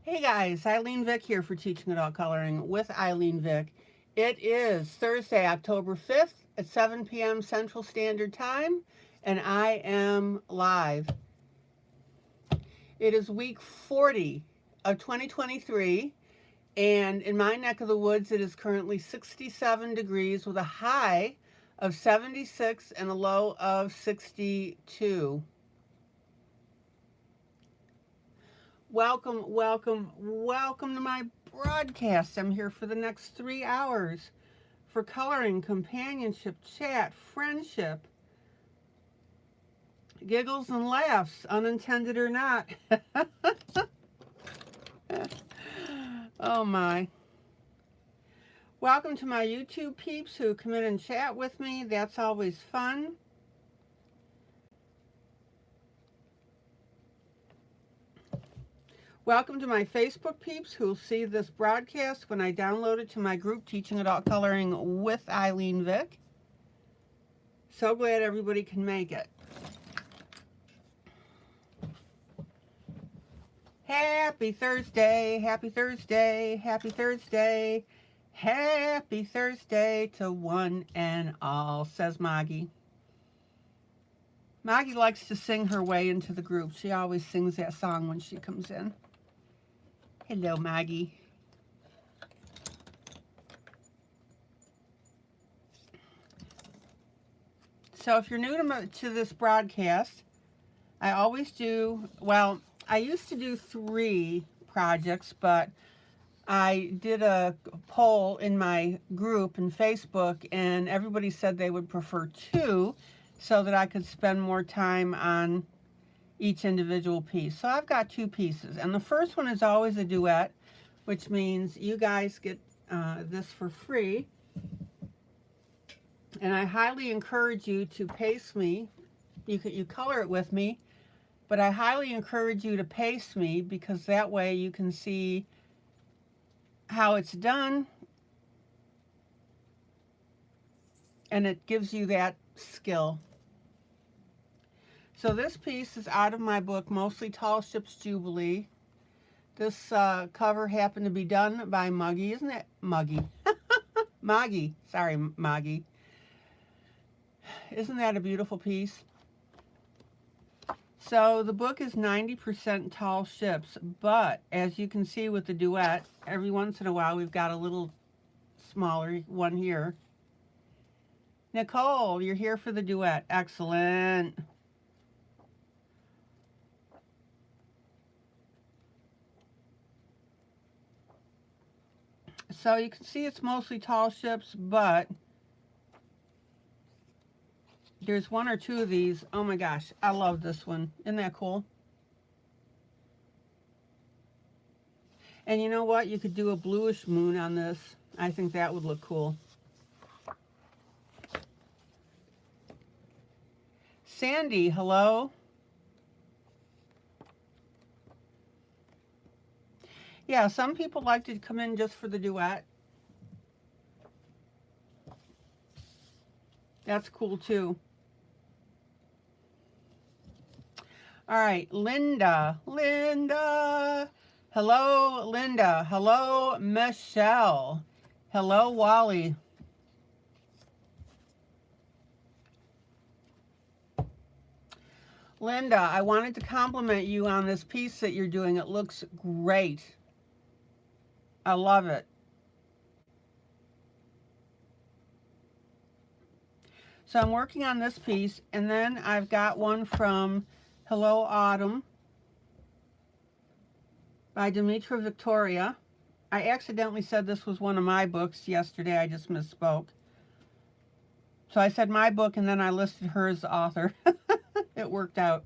Hey guys, ILene Vick here for Teaching Adult Coloring with ILene Vick. It is Thursday, October 5th at 7 p.m. Central Standard Time, and I am live. It is week 40 of 2023, and in my neck of the woods, it is currently 67 degrees with a high of 76 and a low of 62. Welcome, welcome, welcome to my broadcast. I'm here for the next 3 hours for coloring, companionship, chat, friendship, giggles and laughs, unintended or not. Oh my. Welcome to my YouTube peeps who come in and chat with me. That's always fun. Welcome to my Facebook peeps who will see this broadcast when I download it to my group, Teaching Adult Coloring with ILene Vick. So glad everybody can make it. Happy Thursday, happy Thursday, happy Thursday, happy Thursday to one and all, says Maggie. Maggie likes to sing her way into the group. She always sings that song when she comes in. Hello, Maggie. So if you're new to this broadcast, I always do, well, I used to do 3 projects, but I did a poll in my group in Facebook, and everybody said they would prefer 2 so that I could spend more time on each individual piece. So I've got 2 pieces, and the first one is always a duet, which means you guys get this for free. And I highly encourage you to pace me. You color it with me, but I highly encourage you to pace me because that way you can see how it's done, and it gives you that skill. So this piece is out of my book, Mostly Tall Ships Jubilee. This cover happened to be done by Muggy, isn't it? Muggy. Maggie. Sorry, Maggie. Isn't that a beautiful piece? So the book is 90% tall ships, but as you can see with the duet, every once in a while we've got a little smaller one here. Nicole, you're here for the duet. Excellent. So you can see it's mostly tall ships, but there's 1 or 2 of these. Oh my gosh, I love this one. Isn't that cool? And you know what? You could do a bluish moon on this. I think that would look cool. Sandy, hello. Yeah, some people like to come in just for the duet. That's cool too. All right, Linda. Hello, Linda. Hello, Michelle. Hello, Wally. Linda, I wanted to compliment you on this piece that you're doing. It looks great. I love it. So I'm working on this piece, and then I've got one from Hello Autumn by Demetra Victoria. I accidentally said this was one of my books yesterday. I just misspoke. So I said my book, and then I listed her as the author. It worked out.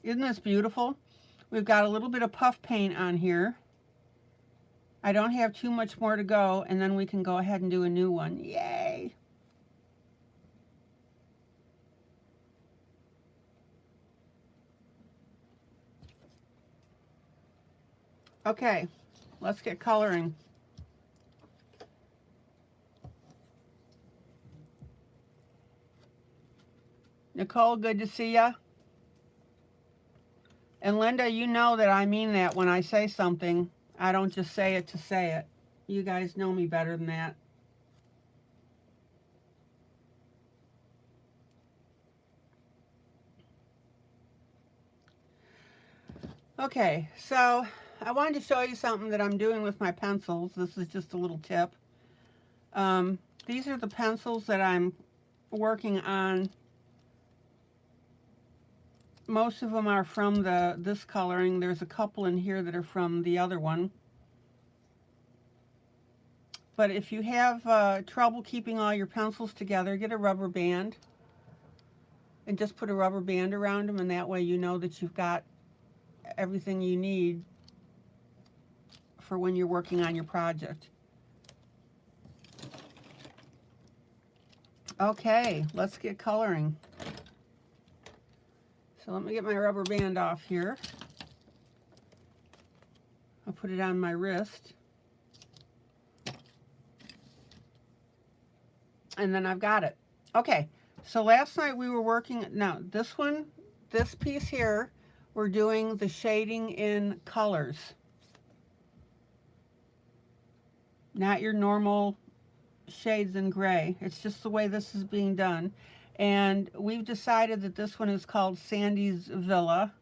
Isn't this beautiful? We've got a little bit of puff paint on here. I don't have too much more to go, and then we can go ahead and do a new one. Yay! Okay, let's get coloring. Nicole, good to see ya. And Linda, you know that I mean that when I say something. I don't just say it to say it. You guys know me better than that. Okay, so I wanted to show you something that I'm doing with my pencils. This is just a little tip. These are the pencils that I'm working on. Most of them are from this coloring. There's a couple in here that are from the other one. But if you have trouble keeping all your pencils together, get a rubber band and just put a rubber band around them, and that way you know that you've got everything you need for when you're working on your project. Okay, let's get coloring. So let me get my rubber band off here. I'll put it on my wrist. And then I've got it. Okay, so last night we were working, now this one, this piece here, we're doing the shading in colors. Not your normal shades in gray. It's just the way this is being done. And we've decided that this one is called Sandy's Villa.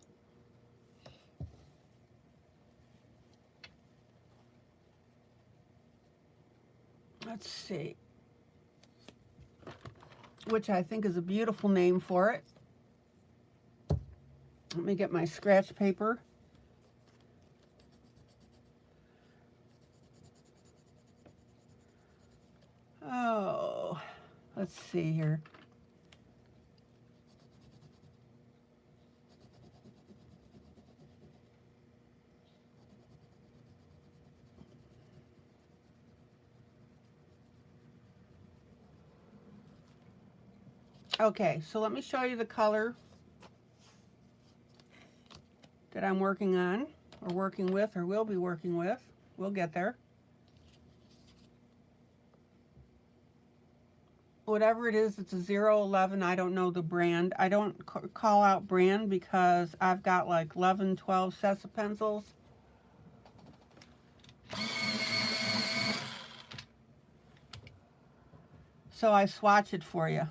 Let's see. Which I think is a beautiful name for it. Let me get my scratch paper. Oh, let's see here. Okay, so let me show you the color that I'm working on, or working with, or will be working with. We'll get there. Whatever it is, it's a 011. I don't know the brand. I don't call out brand because I've got like 11, 12 sets of pencils. So I swatch it for you.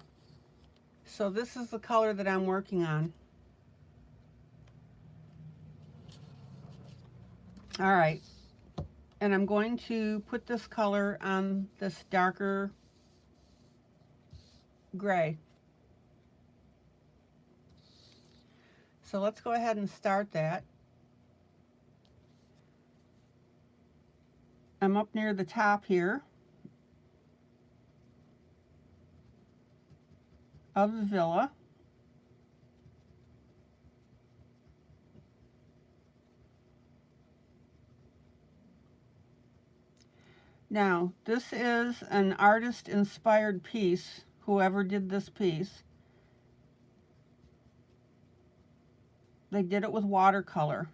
So this is the color that I'm working on. All right. And I'm going to put this color on this darker gray. So let's go ahead and start that. I'm up near the top here of the villa. Now, this is an artist-inspired piece, whoever did this piece. They did it with watercolor.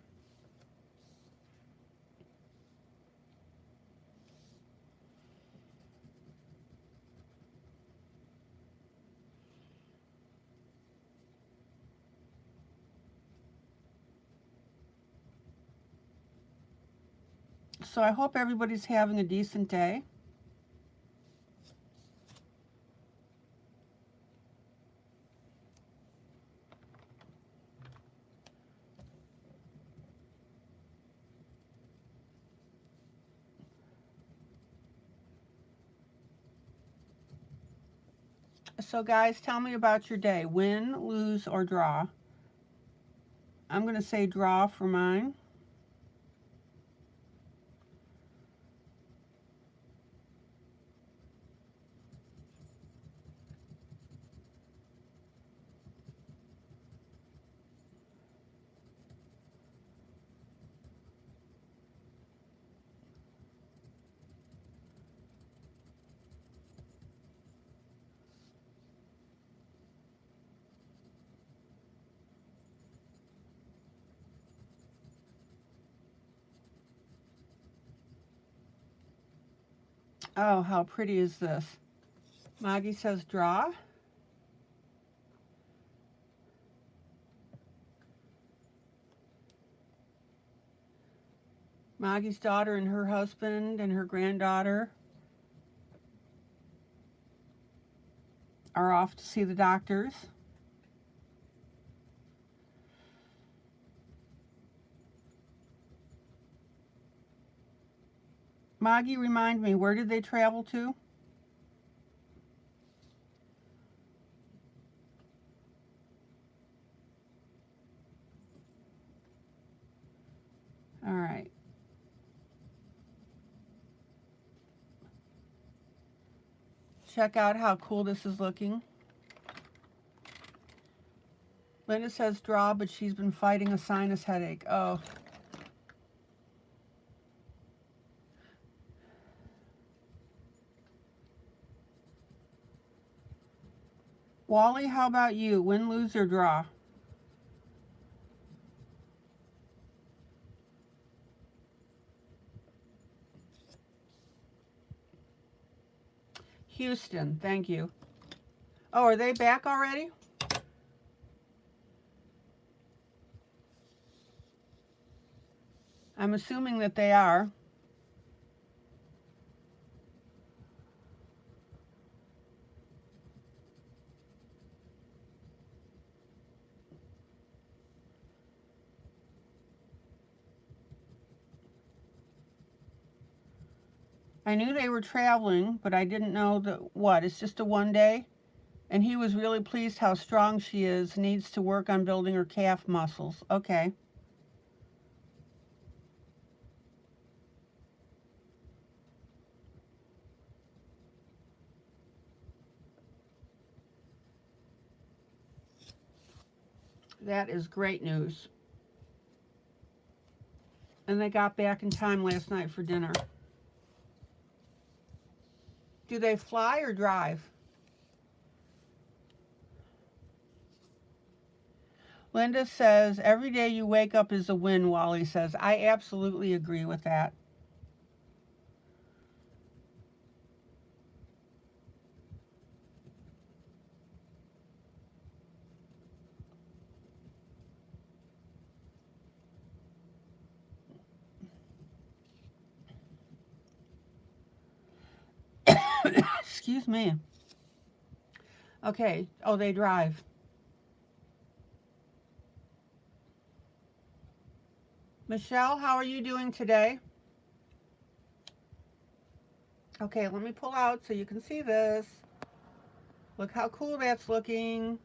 So I hope everybody's having a decent day. So guys, tell me about your day. Win, lose, or draw. I'm going to say draw for mine. Oh, how pretty is this? Maggie says draw. Maggie's daughter and her husband and her granddaughter are off to see the doctors. Maggie, remind me, where did they travel to? All right. Check out how cool this is looking. Linda says draw, but she's been fighting a sinus headache. Oh. Wally, how about you? Win, lose, or draw? Houston, thank you. Oh, are they back already? I'm assuming that they are. I knew they were traveling, but I didn't know that, what, it's just a one day? And he was really pleased how strong she is, needs to work on building her calf muscles. Okay. That is great news. And they got back in time last night for dinner. Do they fly or drive? Linda says, every day you wake up is a win, Wally says. I absolutely agree with that. Excuse me. Okay. Oh, they drive. Michelle, how are you doing today? Okay, let me pull out so you can see this. Look how cool that's looking.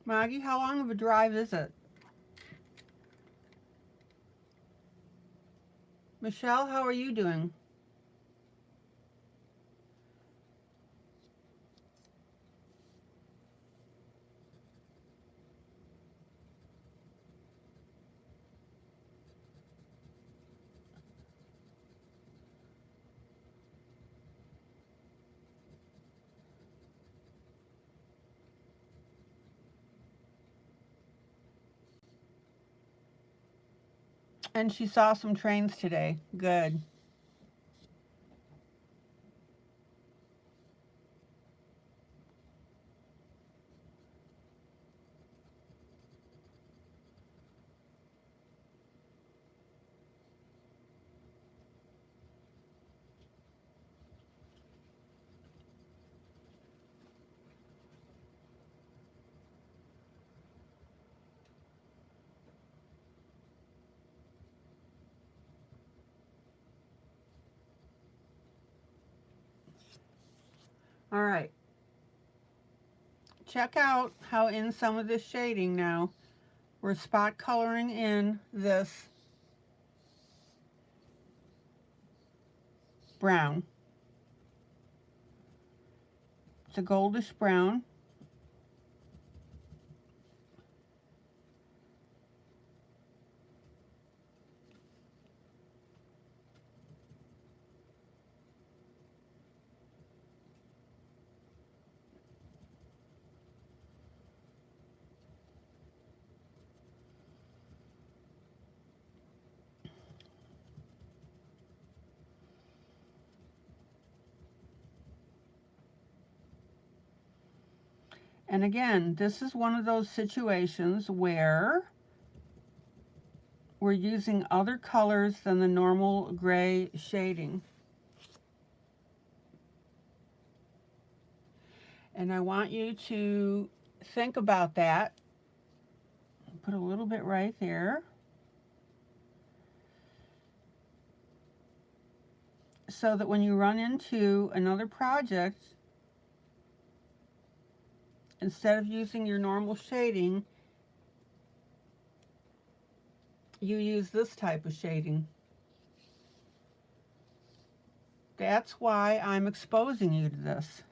Maggie, how long of a drive is it? Michelle, how are you doing? And she saw some trains today. Good. All right. Check out how in some of this shading now, we're spot coloring in this brown. It's a goldish brown. And again, this is one of those situations where we're using other colors than the normal gray shading. And I want you to think about that. Put a little bit right there. So that when you run into another project, instead of using your normal shading, you use this type of shading. That's why I'm exposing you to this.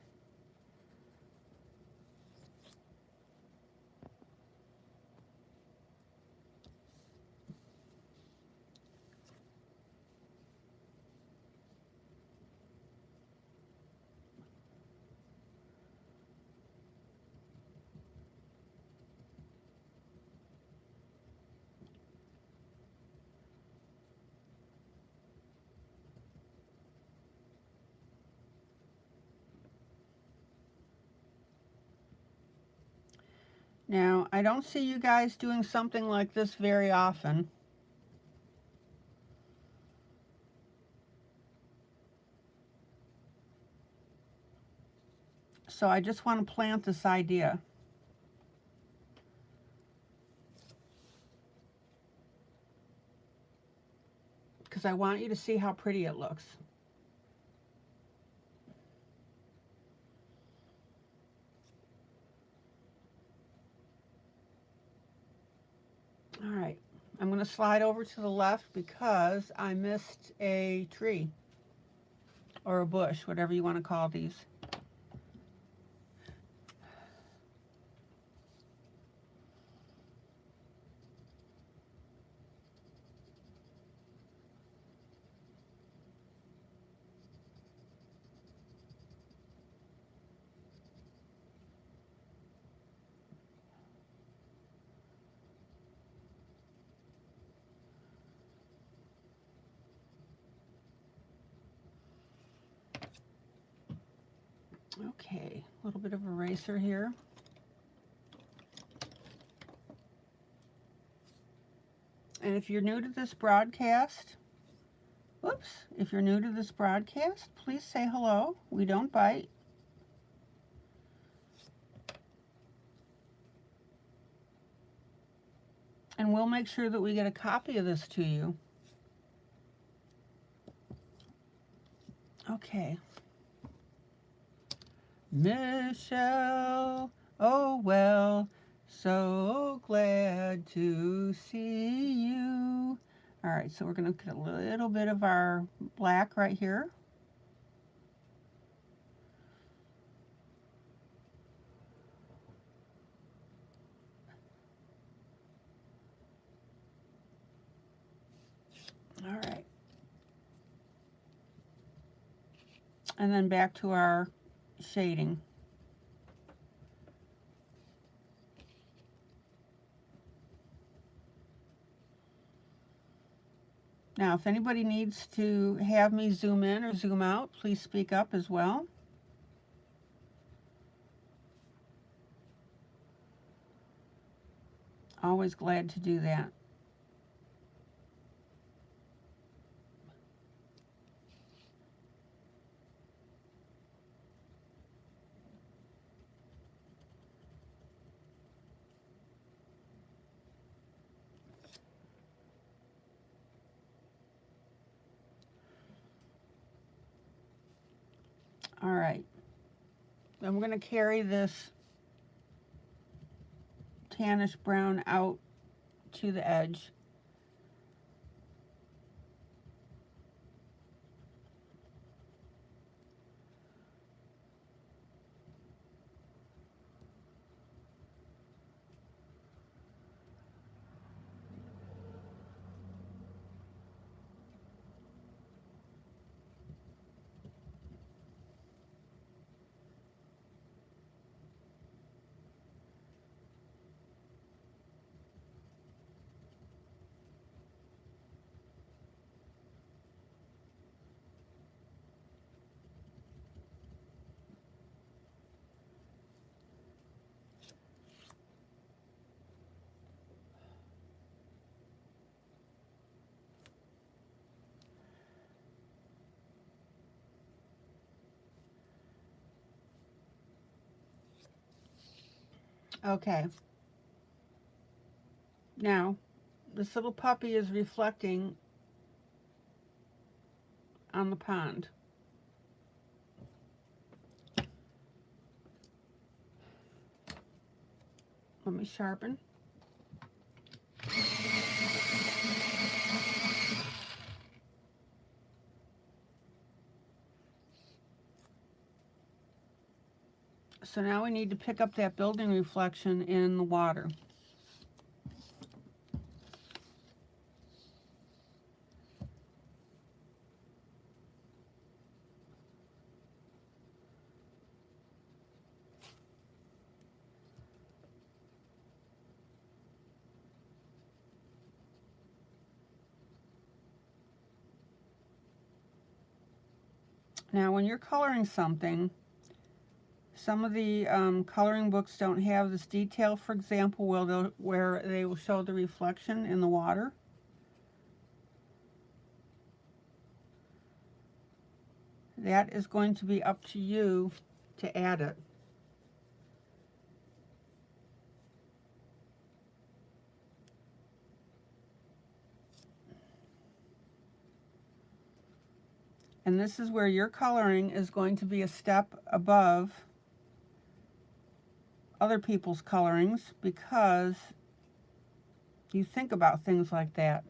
Now, I don't see you guys doing something like this very often. So I just want to plant this idea. Because I want you to see how pretty it looks. All right, I'm going to slide over to the left because I missed a tree or a bush, whatever you want to call these. Okay, a little bit of eraser here. And if you're new to this broadcast, if you're new to this broadcast, please say hello. We don't bite. And we'll make sure that we get a copy of this to you. Okay. Michelle, oh well, so glad to see you. All right, so we're going to get a little bit of our black right here. All right. And then back to our shading. Now, if anybody needs to have me zoom in or zoom out, please speak up as well. Always glad to do that. All right. I'm going to carry this tannish brown out to the edge. Okay. Now, this little puppy is reflecting on the pond. Let me sharpen. So now we need to pick up that building reflection in the water. Now when you're coloring something, some of the coloring books don't have this detail, for example, where they will show the reflection in the water. That is going to be up to you to add it. And this is where your coloring is going to be a step above other people's colorings, because you think about things like that.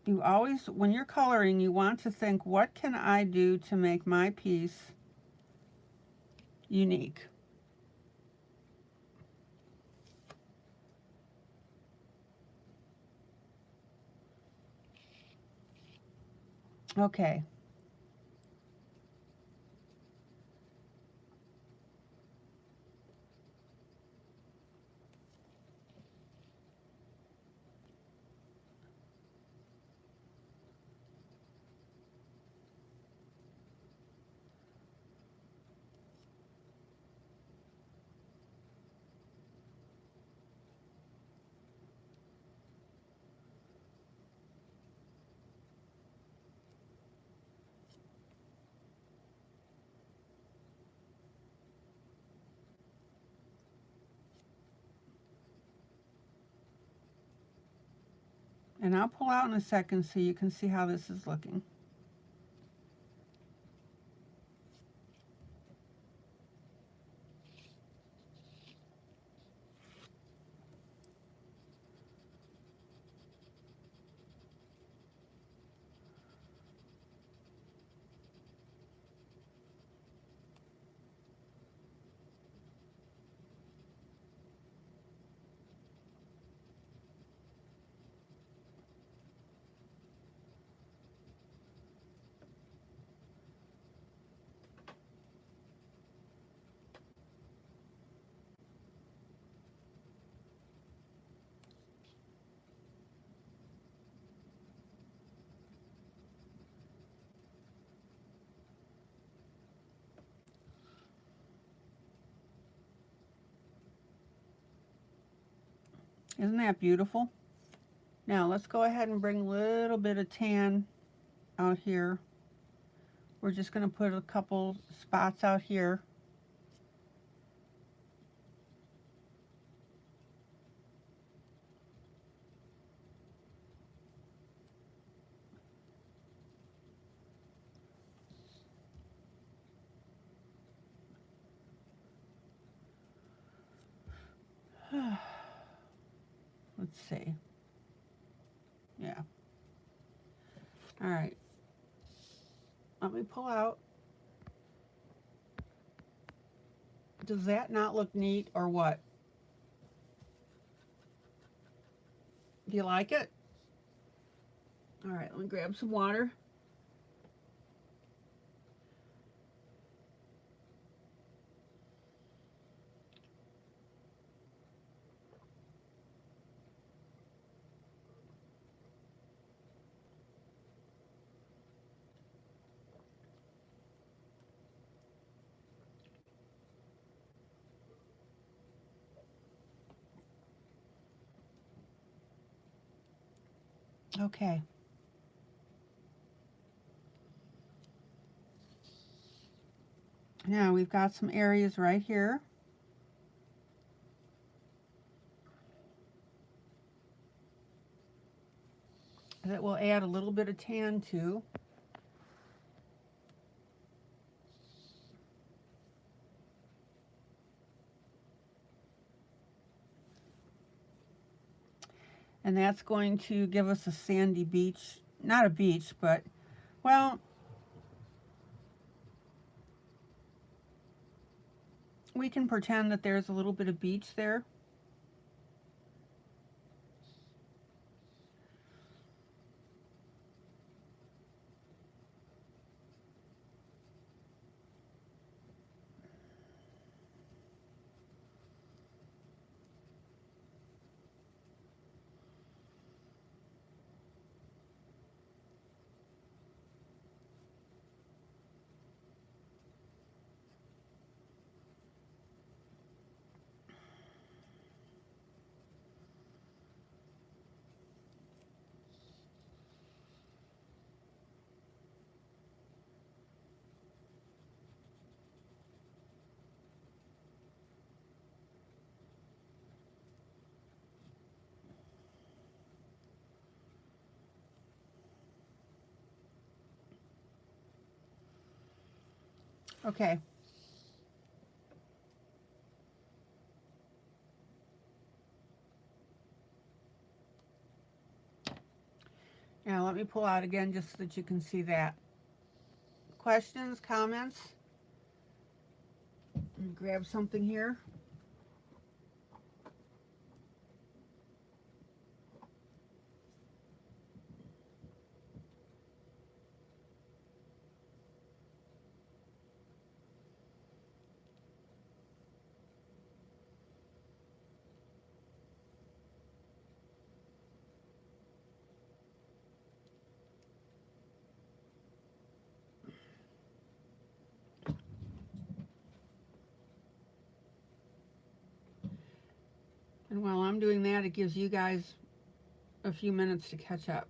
You always, when you're coloring, you want to think, what can I do to make my piece unique? Okay. And I'll pull out in a second so you can see how this is looking. Isn't that beautiful? Now let's go ahead and bring a little bit of tan out here. We're just going to put a couple spots out here. Let's see. Yeah. All right. Let me pull out. Does that not look neat or what? Do you like it? All right, let me grab some water. Okay. Now we've got some areas right here that we'll add a little bit of tan to. And that's going to give us a sandy beach. Not a beach, but, well, we can pretend that there's a little bit of beach there. Okay. Now let me pull out again just so that you can see that. Questions, comments? Let me grab something here. And while I'm doing that, it gives you guys a few minutes to catch up.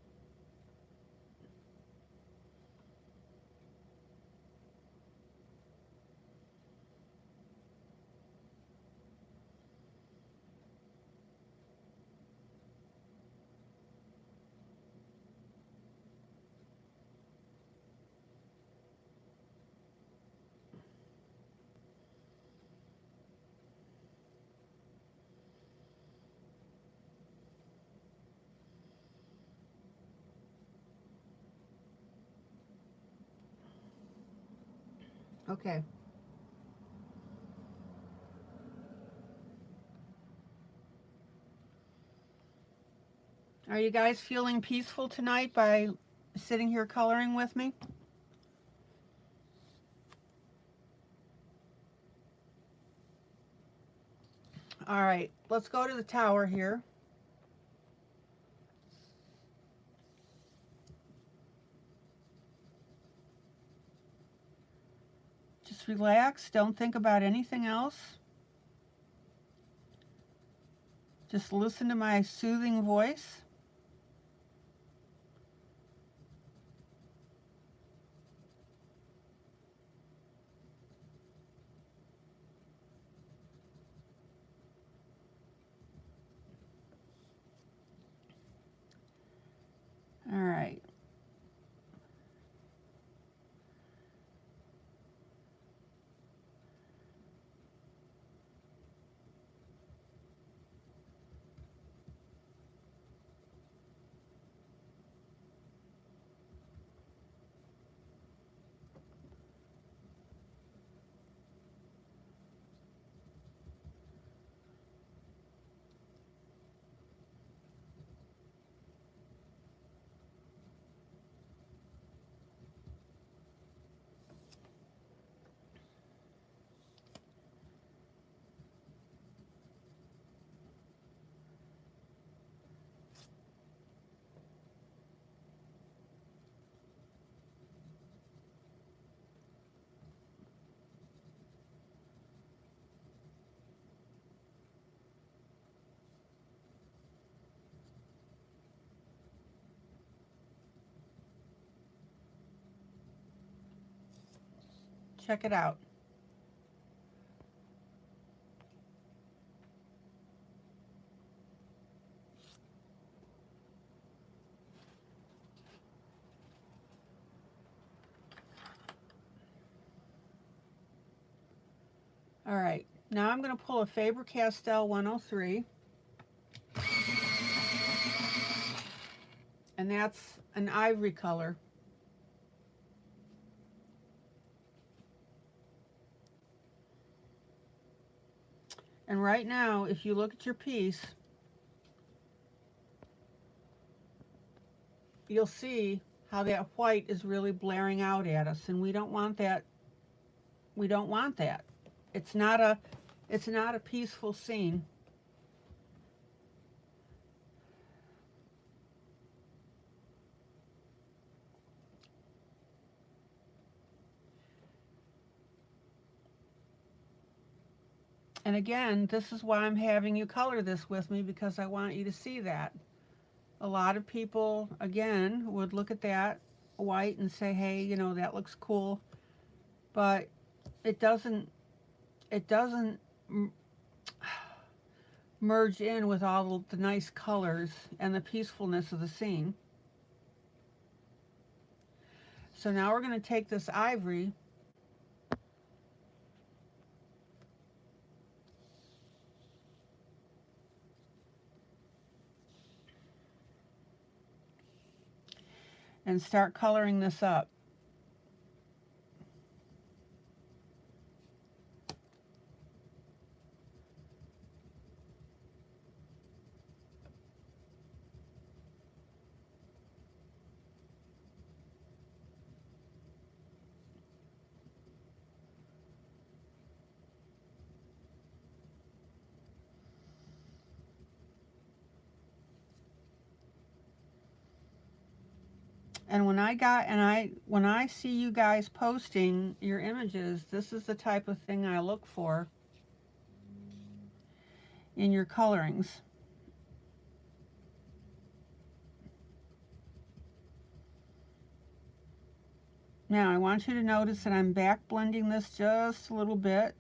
Okay. Are you guys feeling peaceful tonight by sitting here coloring with me? All right, let's go to the tower here. Just relax, don't think about anything else. Just listen to my soothing voice. All right. Check it out. All right, now I'm going to pull a Faber-Castell 103. And that's an ivory color. And right now, if you look at your piece, you'll see how that white is really blaring out at us, and we don't want that. We don't want that. It's not a peaceful scene. And again, this is why I'm having you color this with me, because I want you to see that. A lot of people, again, would look at that white and say, hey, you know, that looks cool. But it doesn't merge in with all the nice colors and the peacefulness of the scene. So now we're going to take this ivory and start coloring this up. And when I see you guys posting your images, this is the type of thing I look for in your colorings. Now I want you to notice that I'm back blending this just a little bit.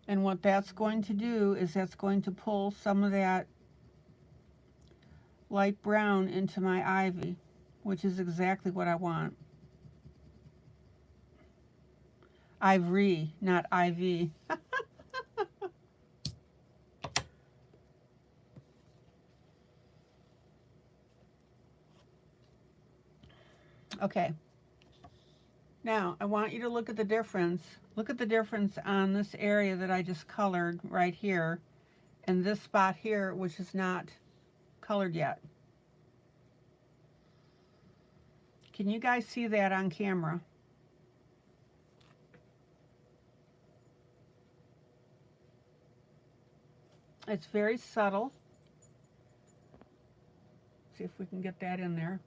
And what that's going to do is that's going to pull some of that light brown into my ivy, which is exactly what I want. Ivory, not IV. Okay. Now, I want you to look at the difference. Look at the difference on this area that I just colored right here and this spot here, which is not colored yet. Can you guys see that on camera? It's very subtle. See if we can get that in there.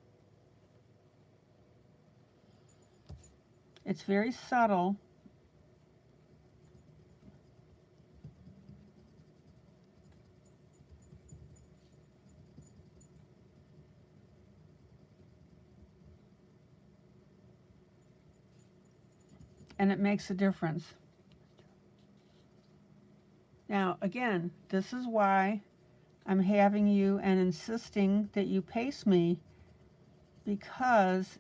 It's very subtle. And it makes a difference. Now, again, this is why I'm having you and insisting that you pace me, because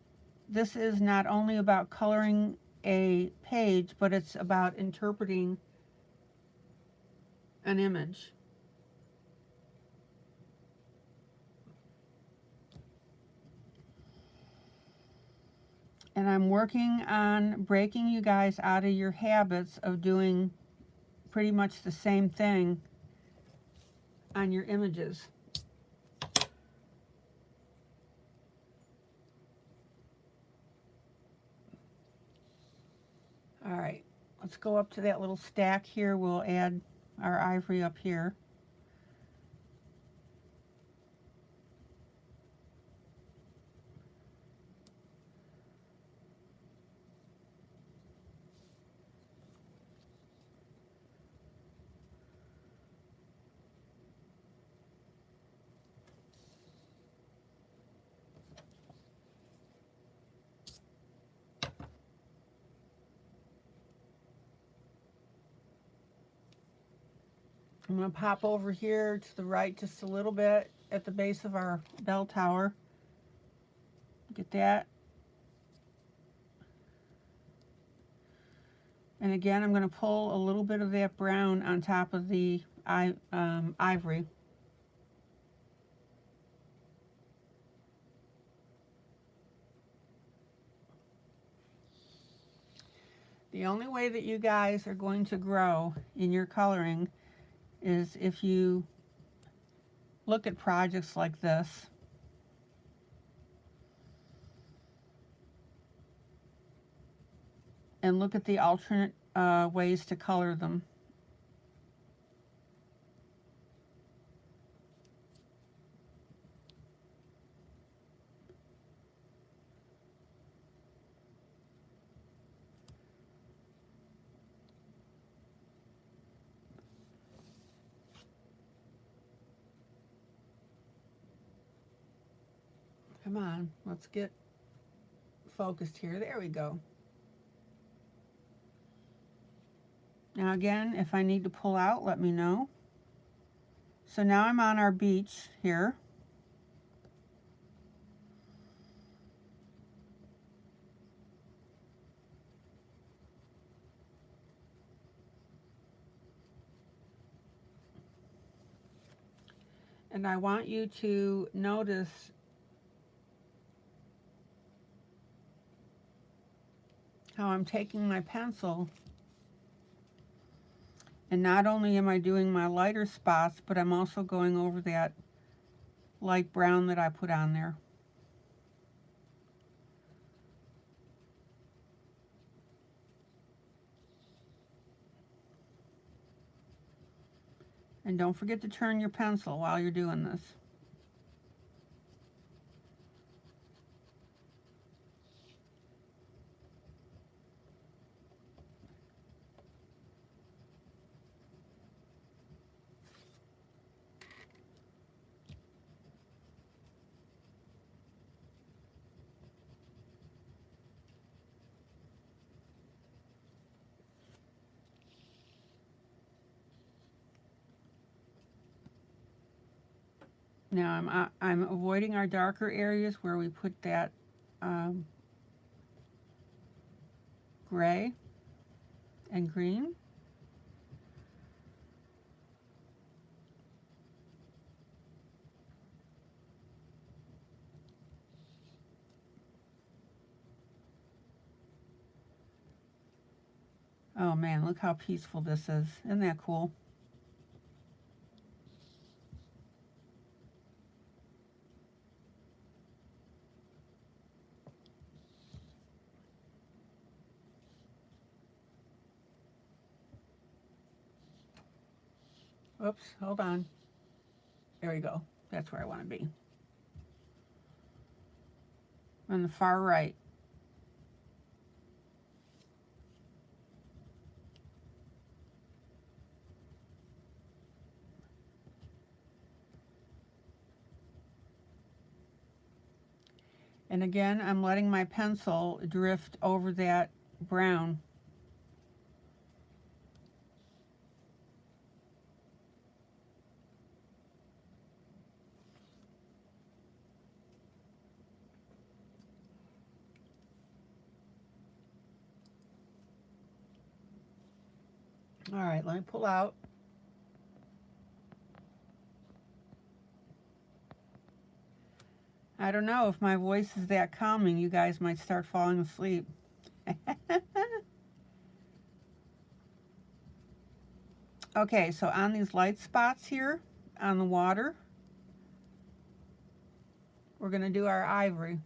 this is not only about coloring a page, but it's about interpreting an image. And I'm working on breaking you guys out of your habits of doing pretty much the same thing on your images. All right, let's go up to that little stack here. We'll add our ivory up here. I'm going to pop over here to the right just a little bit at the base of our bell tower. Get that. And again, I'm going to pull a little bit of that brown on top of the ivory. The only way that you guys are going to grow in your coloring is if you look at projects like this and look at the alternate ways to color them. Come on, let's get focused here. There we go. Now again, if I need to pull out, let me know. So now I'm on our beach here. And I want you to notice how I'm taking my pencil, and not only am I doing my lighter spots, but I'm also going over that light brown that I put on there. And don't forget to turn your pencil while you're doing this. Now I'm avoiding our darker areas where we put that gray and green. Oh man, look how peaceful this is. Isn't that cool? Oops, hold on. There we go. That's where I want to be. On the far right. And again, I'm letting my pencil drift over that brown. All right, let me pull out. I don't know, if my voice is that calming, you guys might start falling asleep. Okay, so on these light spots here on the water, we're going to do our ivory.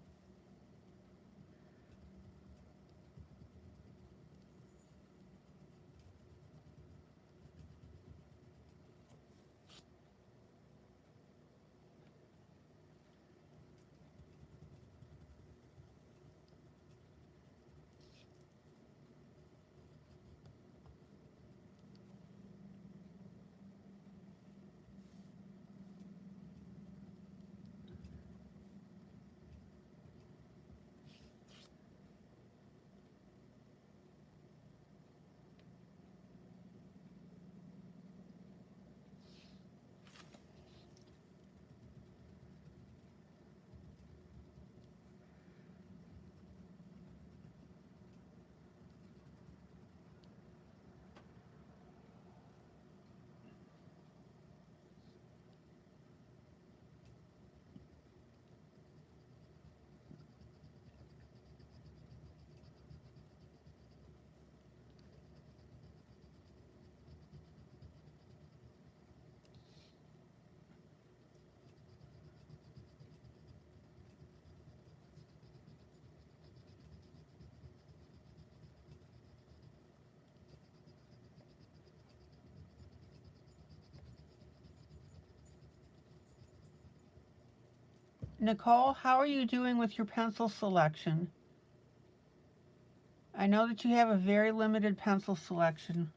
Nicole, how are you doing with your pencil selection? I know that you have a very limited pencil selection.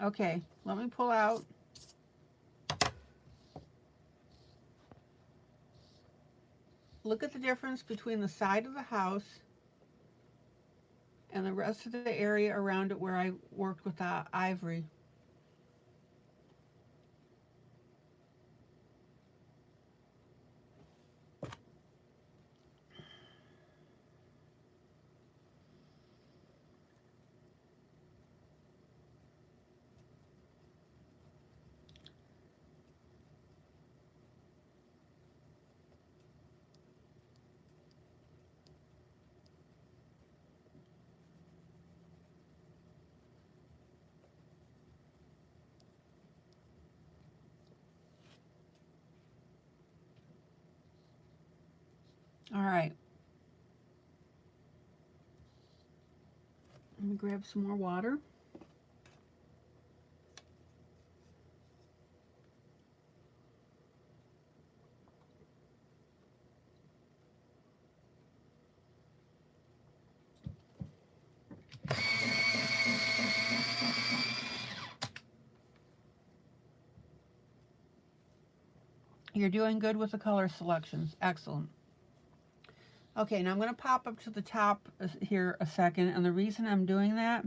Okay, let me pull out. Look at the difference between the side of the house and the rest of the area around it where I worked with the ivory. All right. Let me grab some more water. You're doing good with the color selections. Excellent. Okay, now I'm going to pop up to the top here a second, and the reason I'm doing that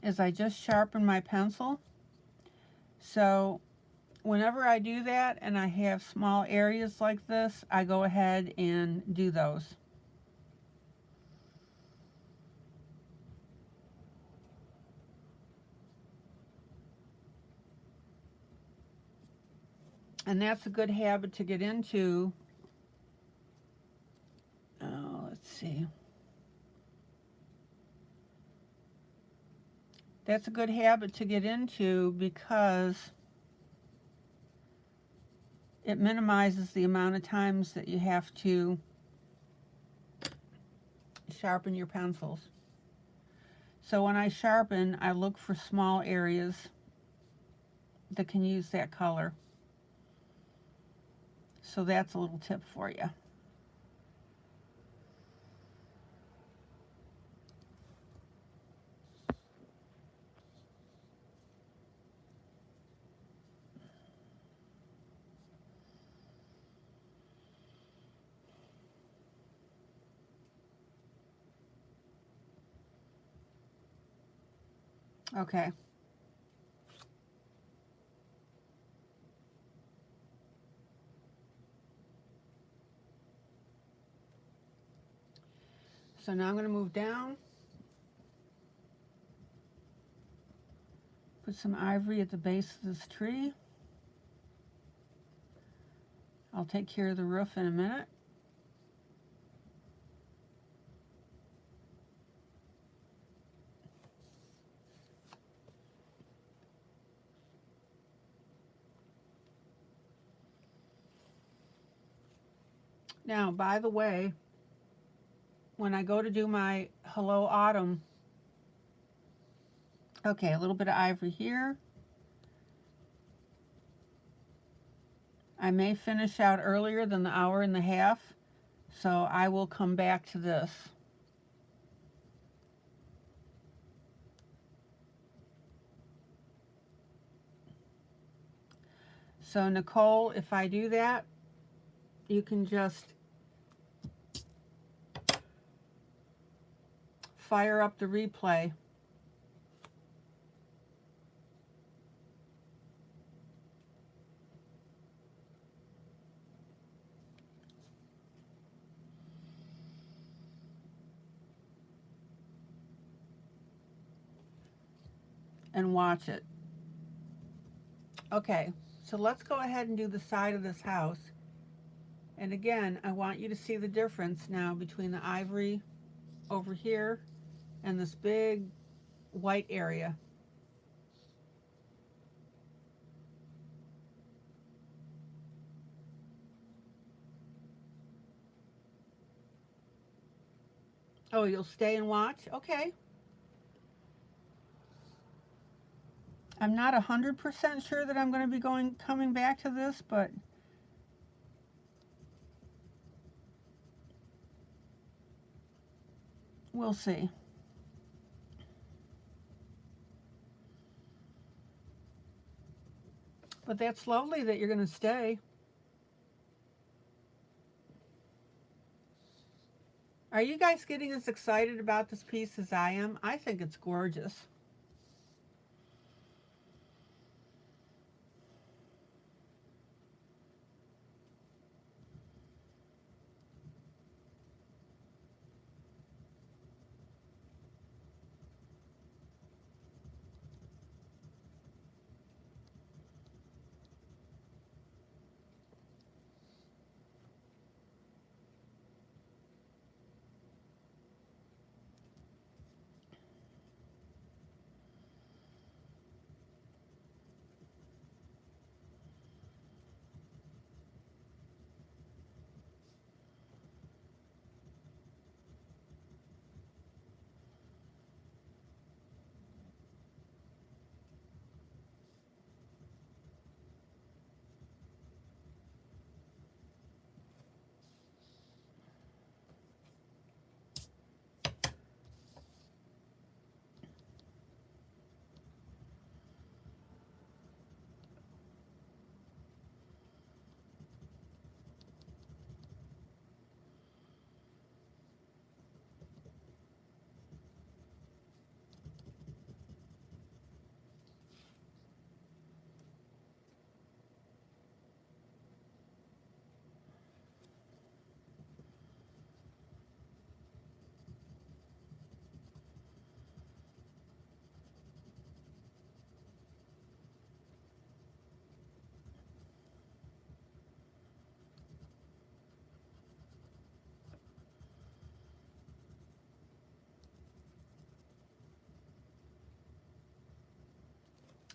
is I just sharpened my pencil. So whenever I do that and I have small areas like this, I go ahead and do those. And that's a good habit to get into. Oh, let's see. That's a good habit to get into because it minimizes the amount of times that you have to sharpen your pencils. So when I sharpen, I look for small areas that can use that color. So that's a little tip for you. Okay. So now I'm going to move down. Put some ivory at the base of this tree. I'll take care of the roof in a minute. Now, by the way, when I go to do my Hello Autumn, okay, a little bit of ivory here. I may finish out earlier than the hour and a half, so I will come back to this. So Nicole, if I do that, you can just fire up the replay. And watch it. Okay, so let's go ahead and do the side of this house. And again, I want you to see the difference now between the ivory over here and this big white area. Oh, you'll stay and watch? Okay. I'm not 100% sure that I'm going to be coming back to this, but we'll see. But that's lovely that you're going to stay. Are you guys getting as excited about this piece as I am? I think it's gorgeous.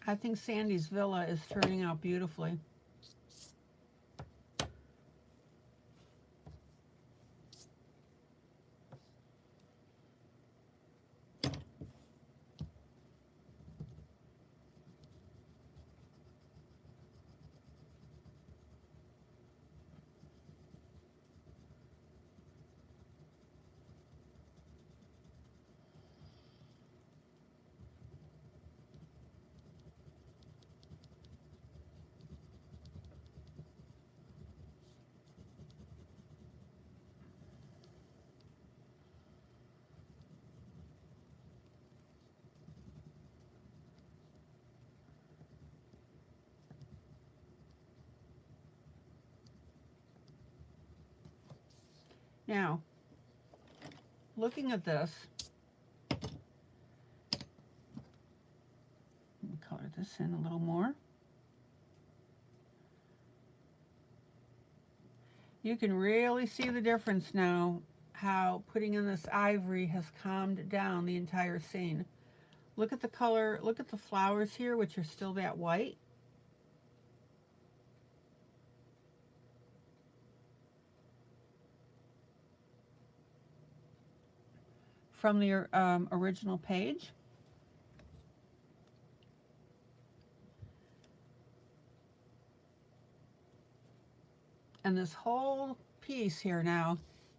I think Sandy's villa is turning out beautifully. Now, looking at this, let me color this in a little more. You can really see the difference now, how putting in this ivory has calmed down the entire scene. Look at the color, look at the flowers here, which are still that white. From the original page. And this whole piece here now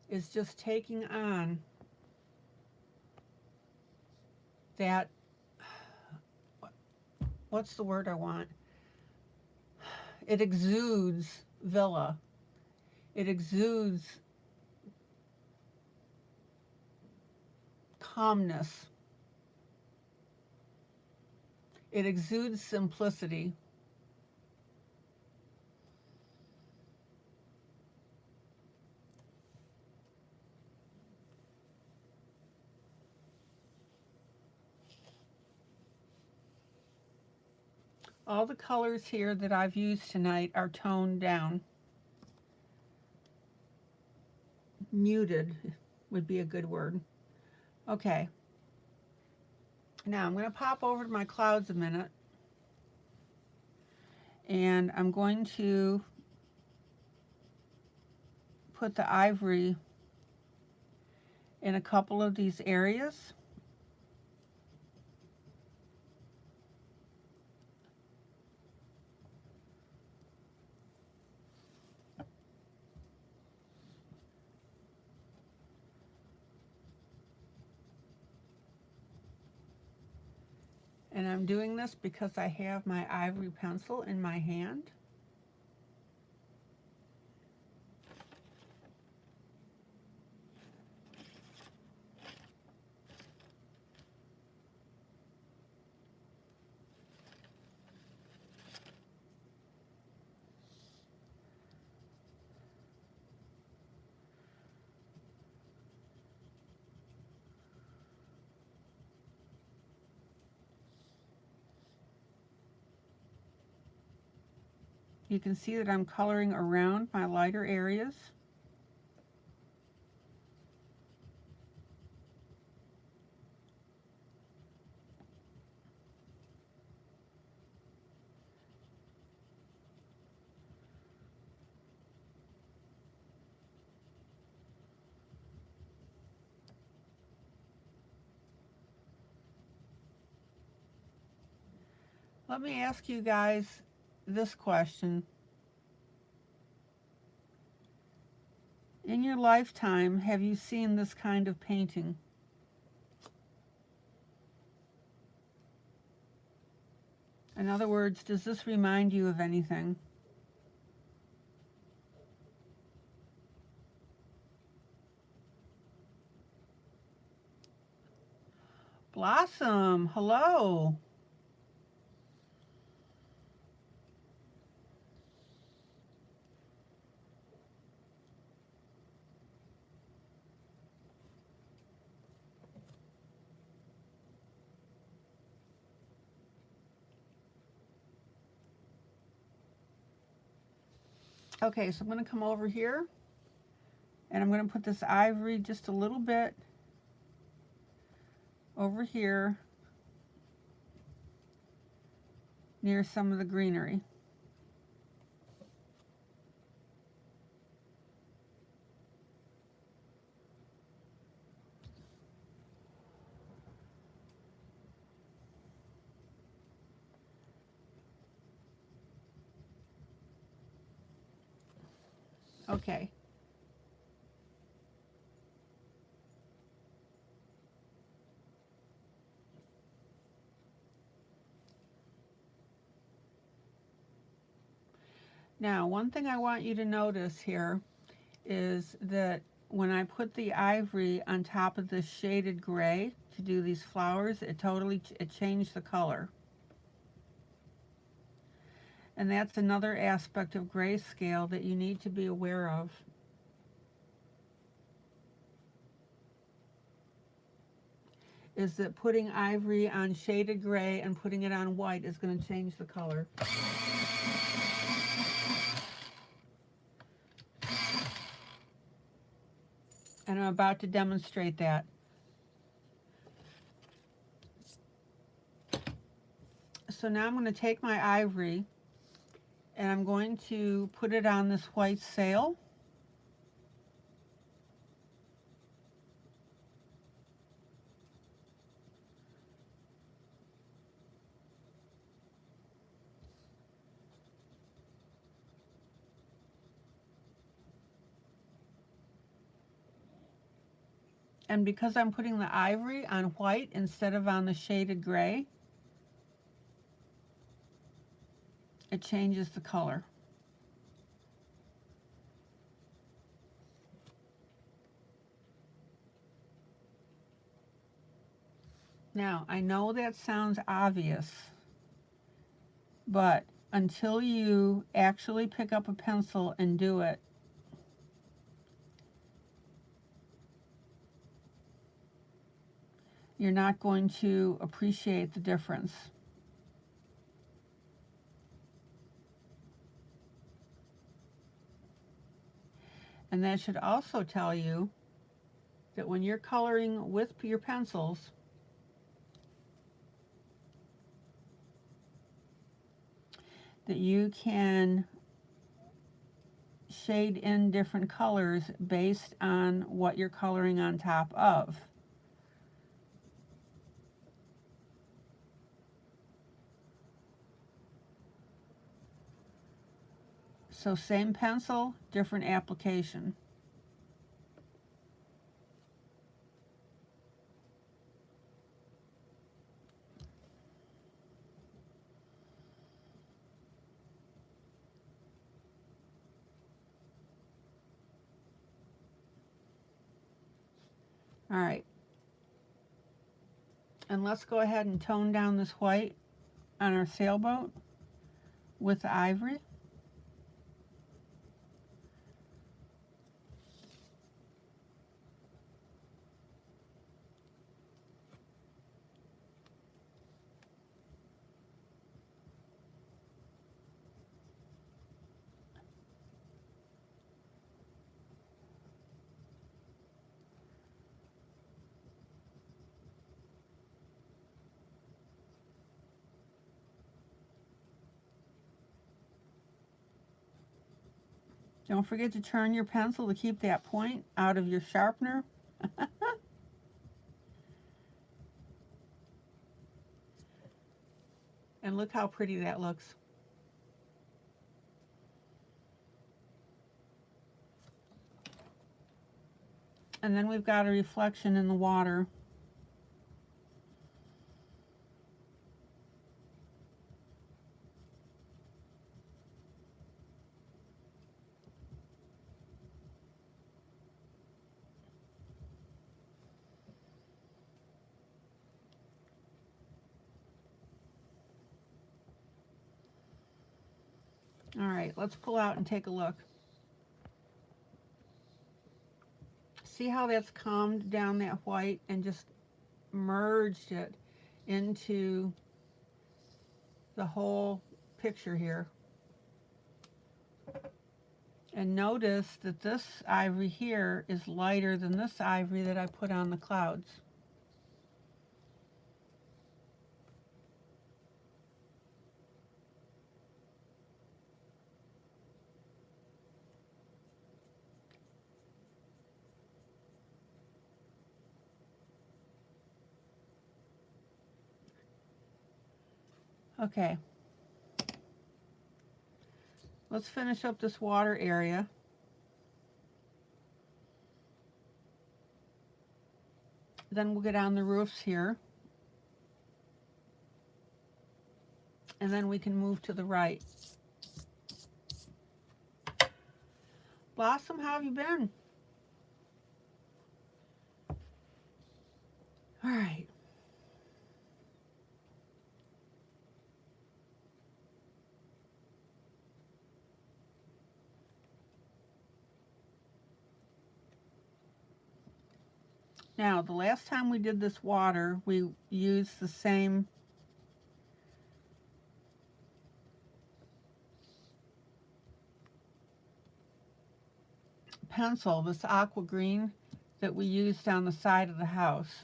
is just taking on that, what's the word I want? It exudes villa. It exudes calmness. It exudes simplicity. All the colors here that I've used tonight are toned down. muted would be a good word. Okay. Now I'm going to pop over to my clouds a minute, and I'm going to put the ivory in a couple of these areas. And I'm doing this because I have my ivory pencil in my hand. You can see that I'm coloring around my lighter areas. Let me ask you guys this question. In your lifetime, have you seen this kind of painting? In other words, does this remind you of anything? Blossom, hello. Okay, so I'm going to come over here, and I'm going to put this ivory just a little bit over here near some of the greenery. Okay. Now, one thing I want you to notice here is that when I put the ivory on top of this shaded gray to do these flowers, it changed the color. And that's another aspect of grayscale that you need to be aware of. Is that putting ivory on shaded gray and putting it on white is going to change the color. And I'm about to demonstrate that. So now I'm going to take my ivory and I'm going to put it on this white sail. And because I'm putting the ivory on white instead of on the shaded gray, it changes the color. Now, I know that sounds obvious, but until you actually pick up a pencil and do it, you're not going to appreciate the difference. And that should also tell you that when you're coloring with your pencils, that you can shade in different colors based on what you're coloring on top of. So same pencil, different application. All right. And let's go ahead and tone down this white on our sailboat with the ivory. Don't forget to turn your pencil to keep that point out of your sharpener. And look how pretty that looks. And then we've got a reflection in the water. All right, let's pull out and take a look. See how that's calmed down that white and just merged it into the whole picture here. And notice that this ivory here is lighter than this ivory that I put on the clouds. Okay. Let's finish up this water area. Then we'll get on the roofs here. And then we can move to the right. Blossom, how have you been? All right. Now, the last time we did this water, we used the same pencil, this aqua green that we used on the side of the house.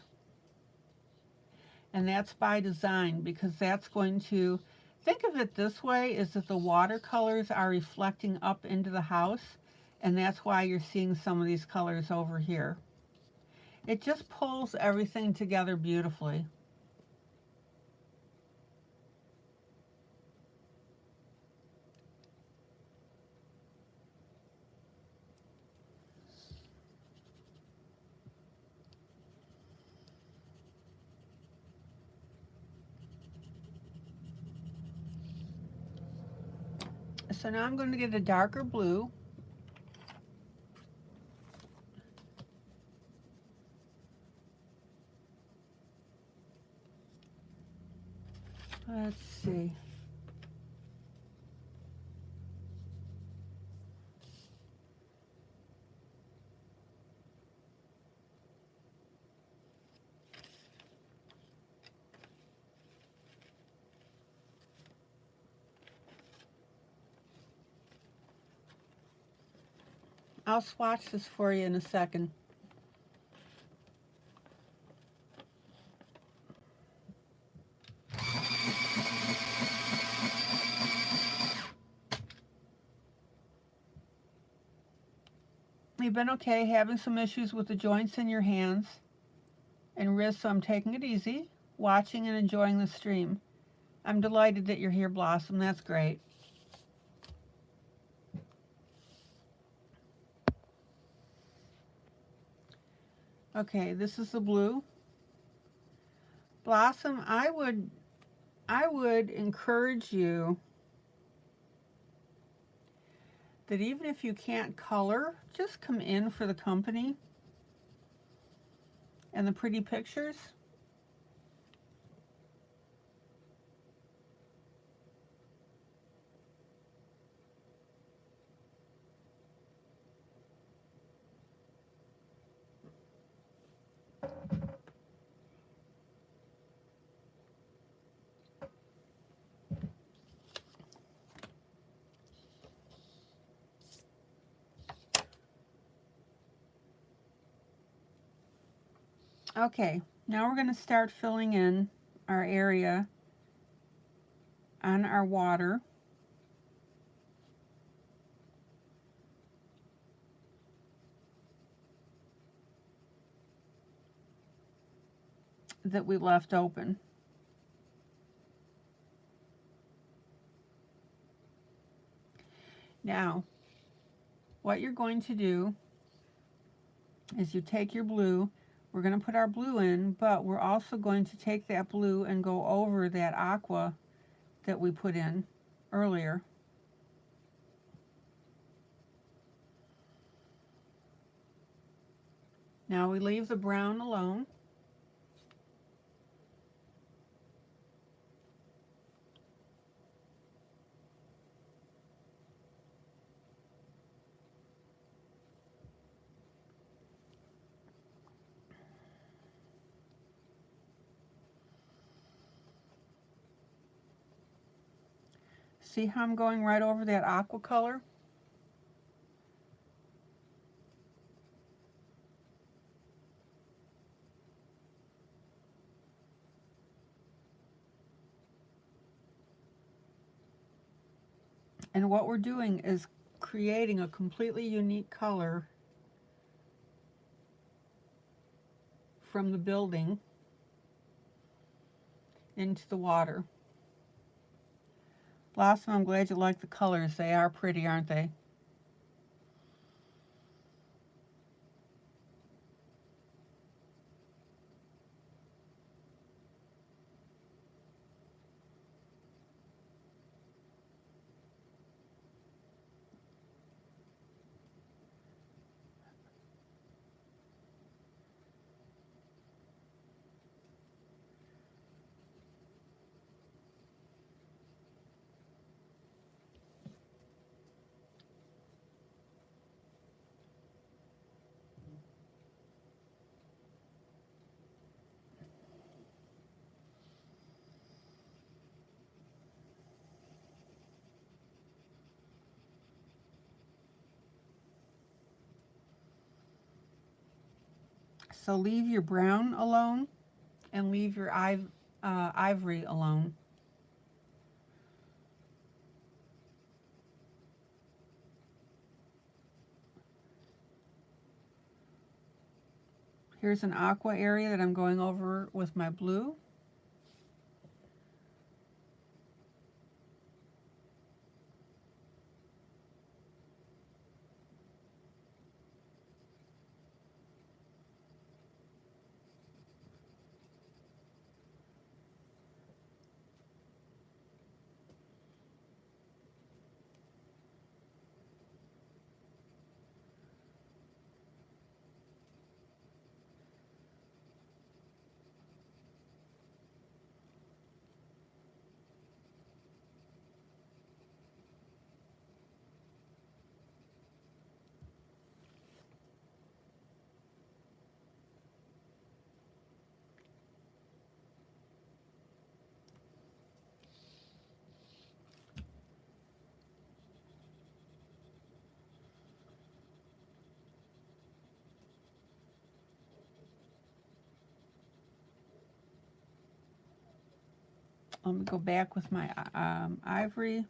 And that's by design, because that's going to, think of it this way, is that the watercolors are reflecting up into the house, and that's why you're seeing some of these colors over here. It just pulls everything together beautifully. So now I'm going to get a darker blue. Let's see. I'll swatch this for you in a second. You've been okay, having some issues with the joints in your hands and wrists, so I'm taking it easy, watching and enjoying the stream. I'm delighted that you're here, Blossom. That's great. Okay, this is the blue. Blossom, I would encourage you that even if you can't color, just come in for the company and the pretty pictures. Okay, now we're going to start filling in our area on our water. That we left open. Now, what you're going to do is you take your blue, we're going to put our blue in, but we're also going to take that blue and go over that aqua that we put in earlier. Now we leave the brown alone. See how I'm going right over that aqua color? And what we're doing is creating a completely unique color from the building into the water. Blossom, I'm glad you like the colors. They are pretty, aren't they? So leave your brown alone and leave your ivory alone. Here's an aqua area that I'm going over with my blue. Let me go back with my ivory.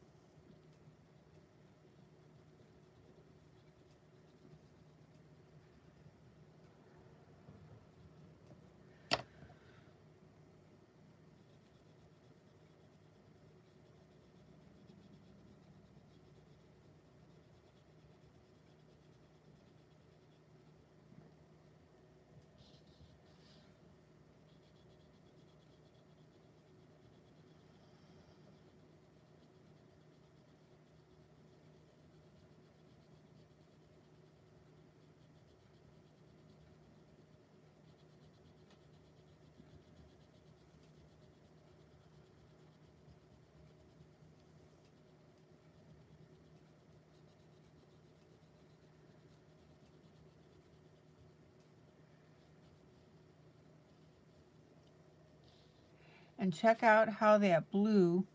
And check out how that blue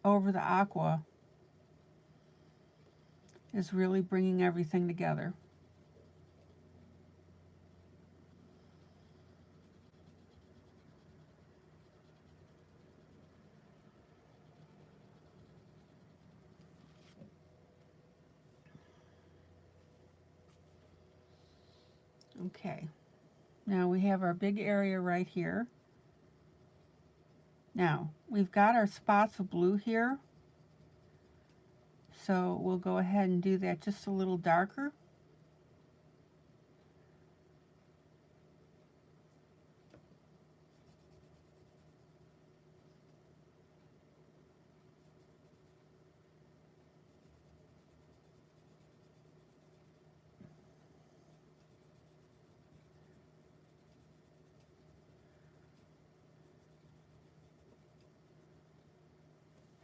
over the aqua is really bringing everything together. Okay, now we have our big area right here. Now, we've got our spots of blue here, so we'll go ahead and do that just a little darker.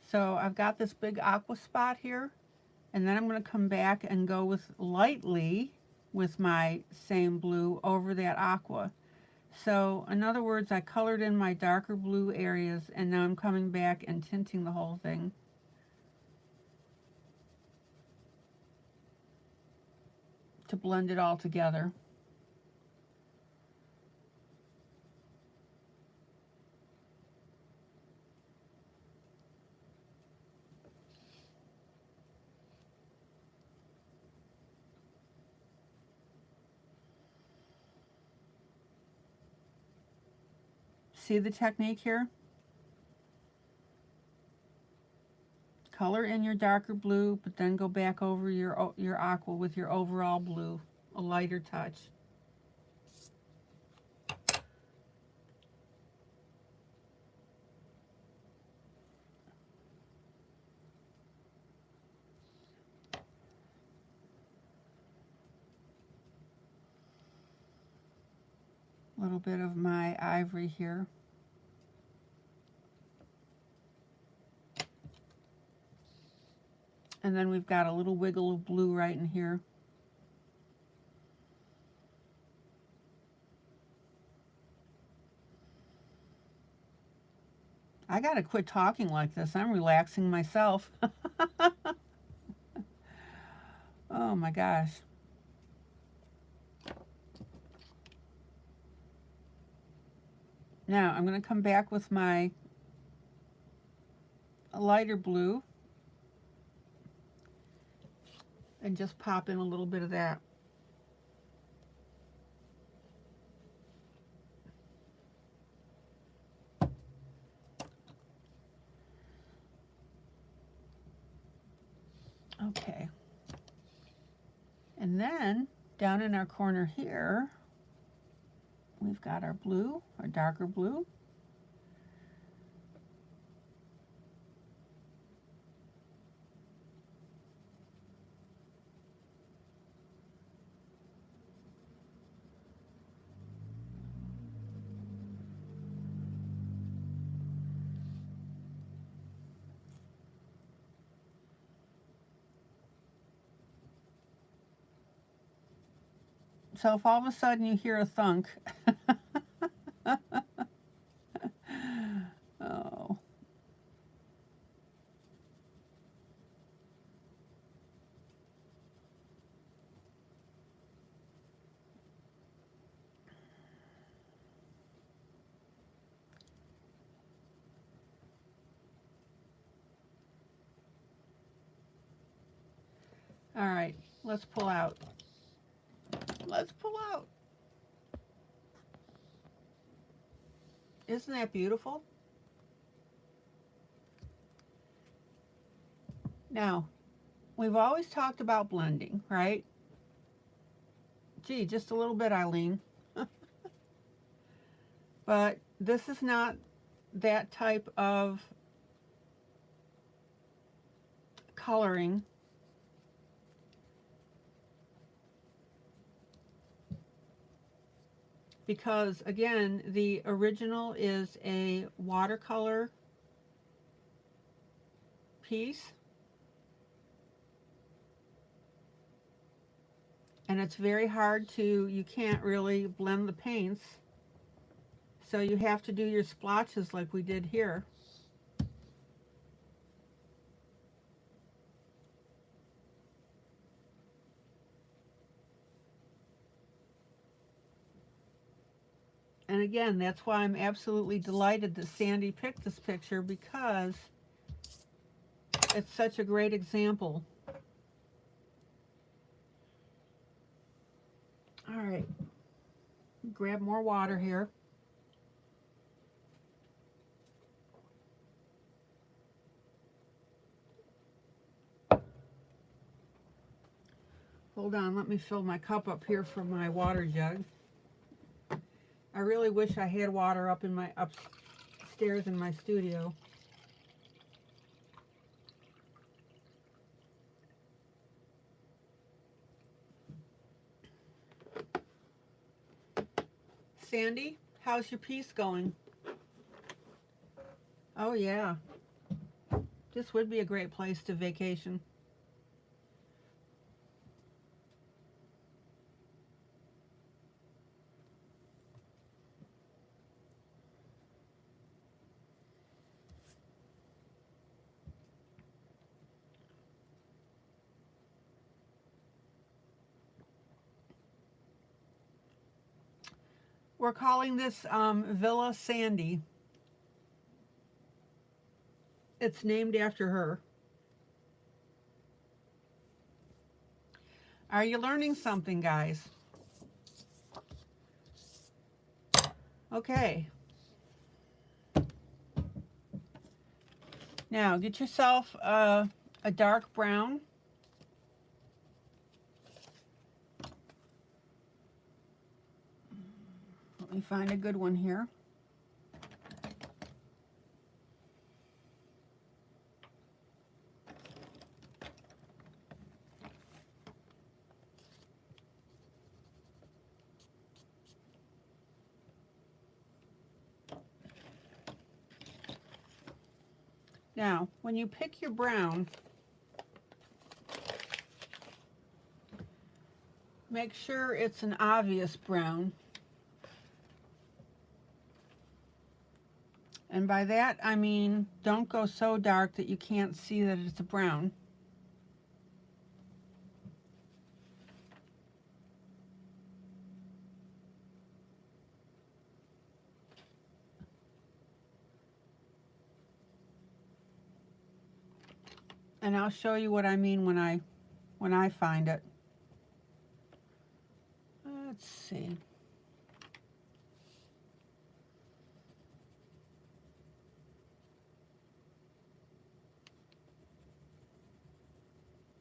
So I've got this big aqua spot here, and then I'm going to come back and go with lightly with my same blue over that aqua. So in other words, I colored in my darker blue areas, and now I'm coming back and tinting the whole thing. To blend it all together. See the technique here? Color in your darker blue, but then go back over your aqua with your overall blue, a lighter touch. A little bit of my ivory here. And then we've got a little wiggle of blue right in here. I gotta quit talking like this. I'm relaxing myself. Oh my gosh. Now I'm going to come back with my lighter blue and just pop in a little bit of that. Okay. And then down in our corner here, we've got our blue, our darker blue. So if all of a sudden you hear a thunk, oh. All right, let's pull out. Let's pull out. Isn't that beautiful? Now, we've always talked about blending, right? Gee, just a little bit, ILene. But this is not that type of coloring. Because again, the original is a watercolor piece. And it's very hard to, you can't really blend the paints. So you have to do your splotches like we did here. And again, that's why I'm absolutely delighted that Sandy picked this picture, because it's such a great example. All right, grab more water here. Hold on, let me fill my cup up here from my water jug. I really wish I had water up in my upstairs in my studio. Sandy, how's your piece going? Oh yeah, this would be a great place to vacation. We're calling this Villa Sandy. It's named after her. Are you learning something, guys? Okay. Now, get yourself a dark brown. Let me find a good one here. Now, when you pick your brown, make sure it's an obvious brown. And by that, I mean, don't go so dark that you can't see that it's a brown. And I'll show you what I mean when I find it. Let's see.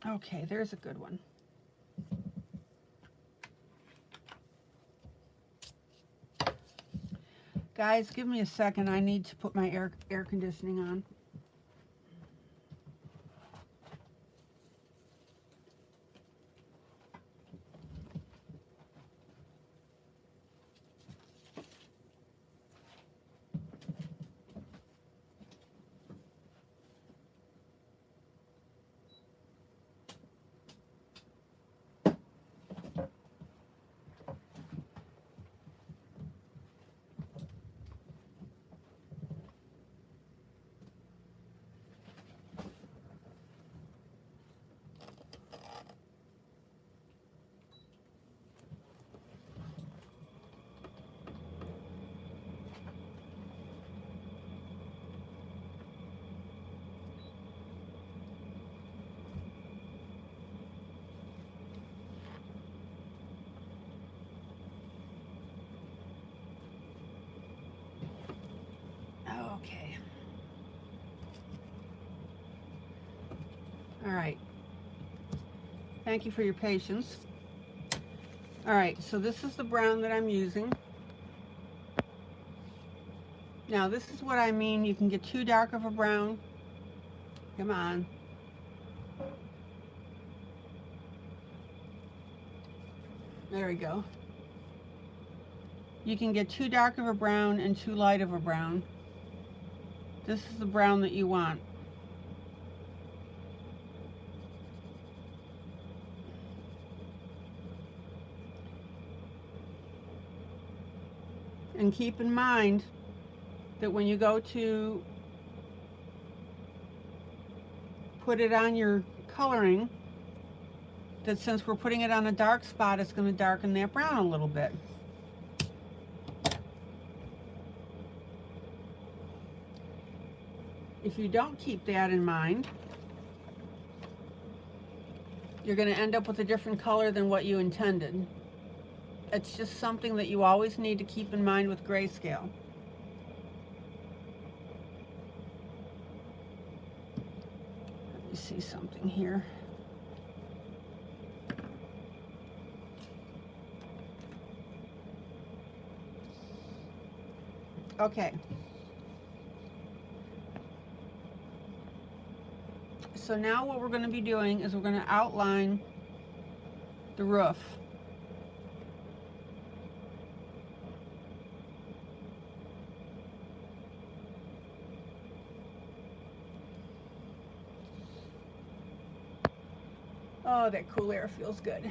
Okay, there's a good one. Guys, give me a second. I need to put my air conditioning on. All right. Thank you for your patience. All right, so this is the brown that I'm using. Now this is what I mean. You can get too dark of a brown. Come on. There we go. You can get too dark of a brown and too light of a brown. This is the brown that you want. And keep in mind that when you go to put it on your coloring, that since we're putting it on a dark spot, it's going to darken that brown a little bit. If you don't keep that in mind, you're going to end up with a different color than what you intended. It's just something that you always need to keep in mind with grayscale. Let me see something here. Okay. So now what we're going to be doing is we're going to outline the roof. Oh, that cool air feels good.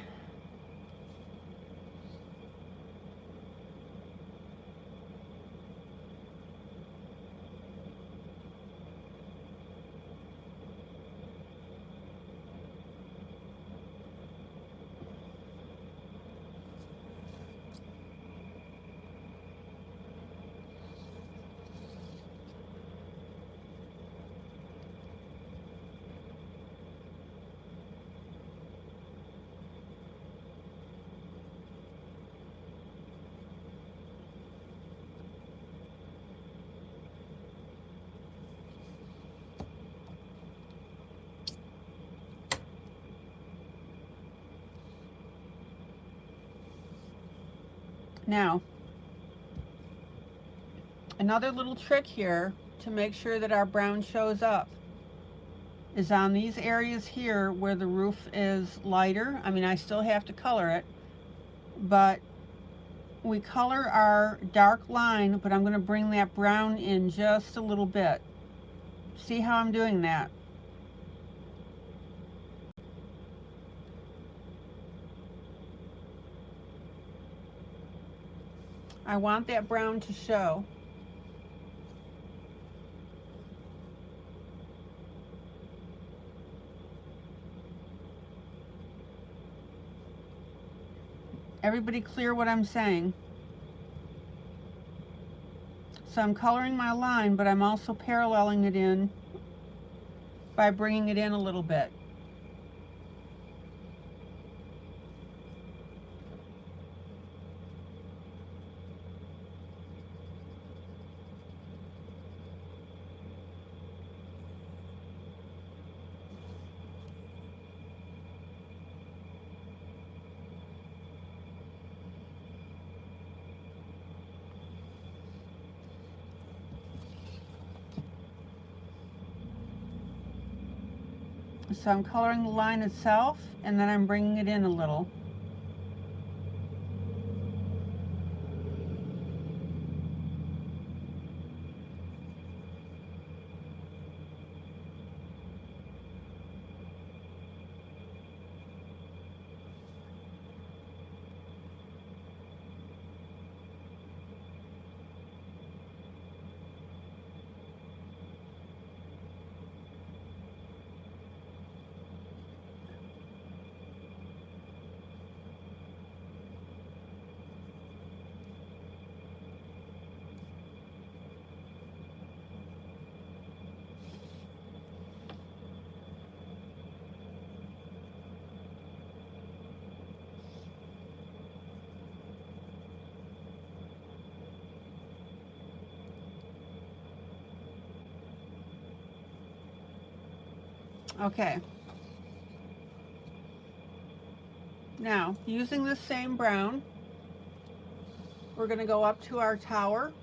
Now, another little trick here to make sure that our brown shows up is on these areas here where the roof is lighter. I mean, I still have to color it, but we color our dark line, but I'm going to bring that brown in just a little bit. See how I'm doing that? I want that brown to show. Everybody clear what I'm saying? So I'm coloring my line, but I'm also paralleling it in by bringing it in a little bit. So I'm coloring the line itself, and then I'm bringing it in a little. Okay, Now, using this same brown, we're going to go up to our tower.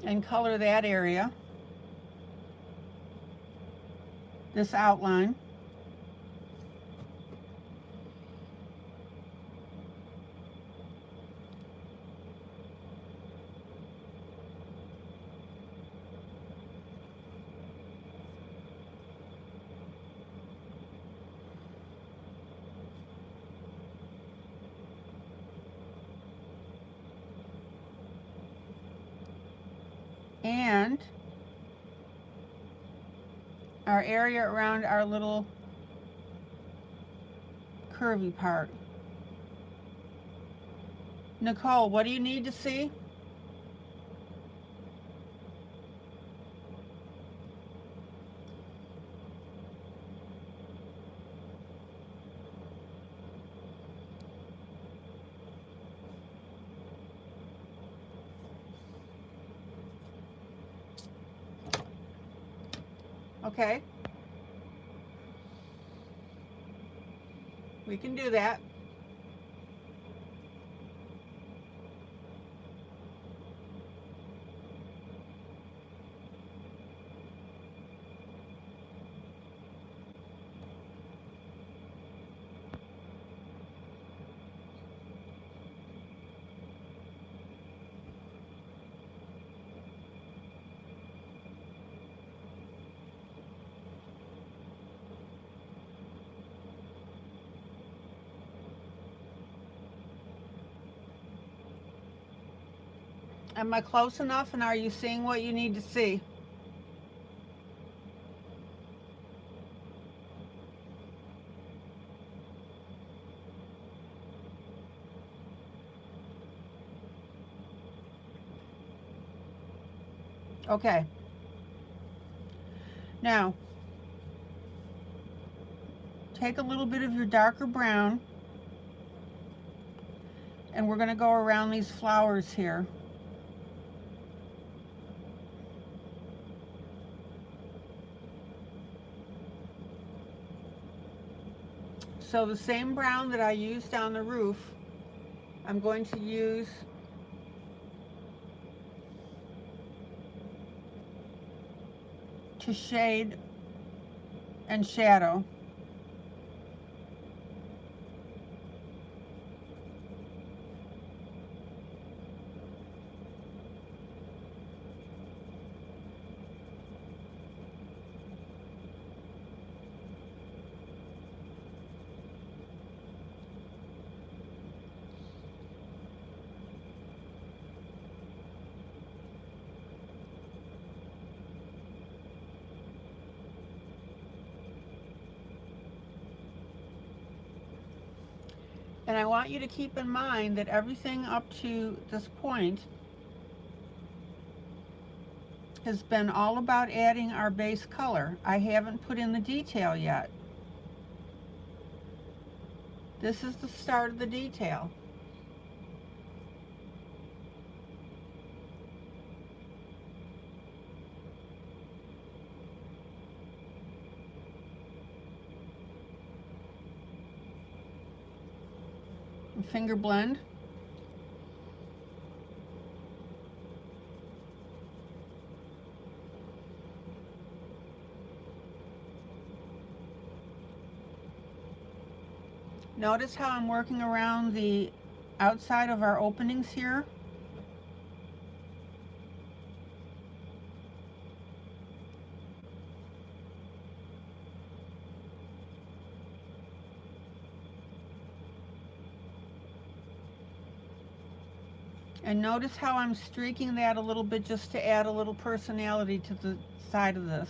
And color that area, this outline. And our area around our little curvy part. Nicole, what do you need to see? Okay. We can do that. Am I close enough, and are you seeing what you need to see? Okay. Now, take a little bit of your darker brown, and we're going to go around these flowers here. So the same brown that I used on the roof, I'm going to use to shade and shadow. And I want you to keep in mind that everything up to this point has been all about adding our base color. I haven't put in the detail yet. This is the start of the detail. Finger blend. Notice how I'm working around the outside of our openings here. And notice how I'm streaking that a little bit just to add a little personality to the side of this.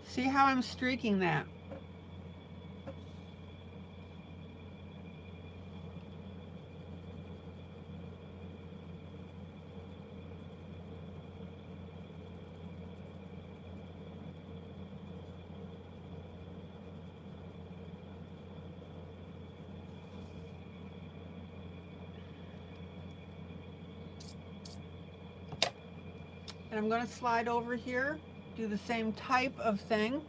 See how I'm streaking that? And I'm going to slide over here, do the same type of thing.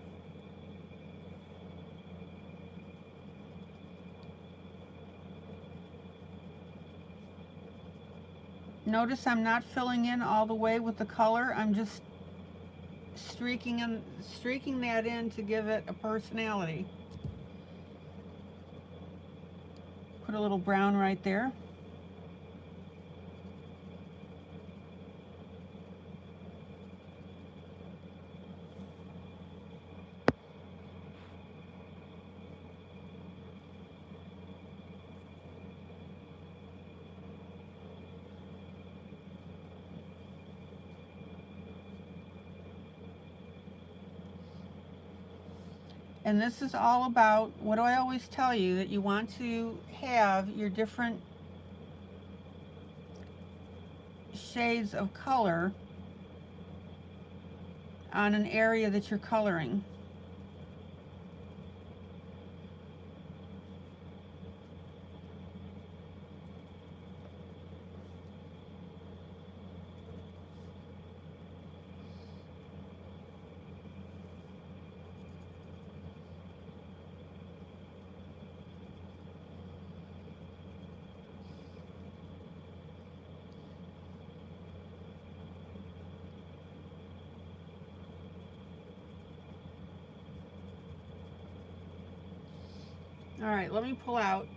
Notice I'm not filling in all the way with the color. I'm just streaking that in to give it a personality. Put a little brown right there. And this is all about, what do I always tell you? That you want to have your different shades of color on an area that you're coloring. All right, let me pull out.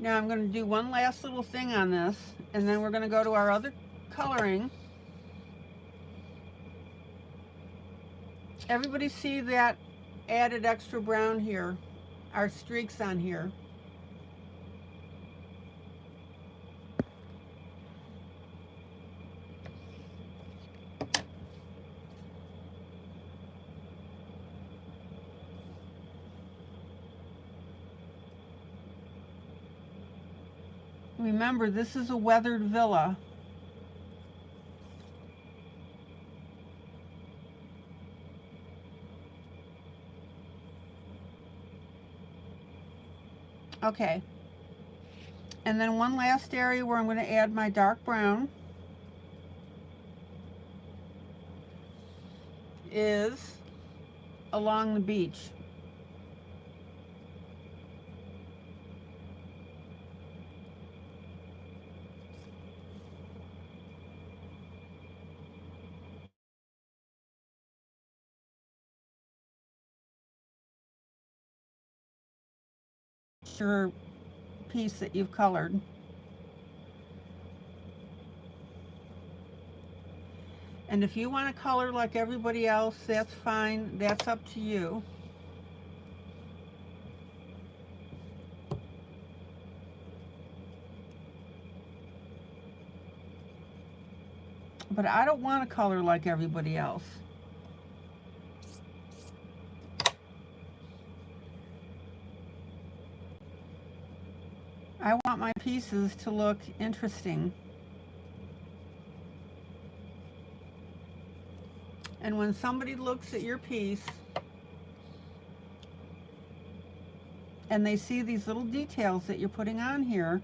Now I'm going to do one last little thing on this, and then we're going to go to our other coloring. Everybody see that added extra brown here, our streaks on here? Remember, this is a weathered villa. Okay. And then one last area where I'm going to add my dark brown is along the beach. Your piece that you've colored. And if you want to color like everybody else, that's fine. That's up to you. But I don't want to color like everybody else. I want my pieces to look interesting. And when somebody looks at your piece and they see these little details that you're putting on here,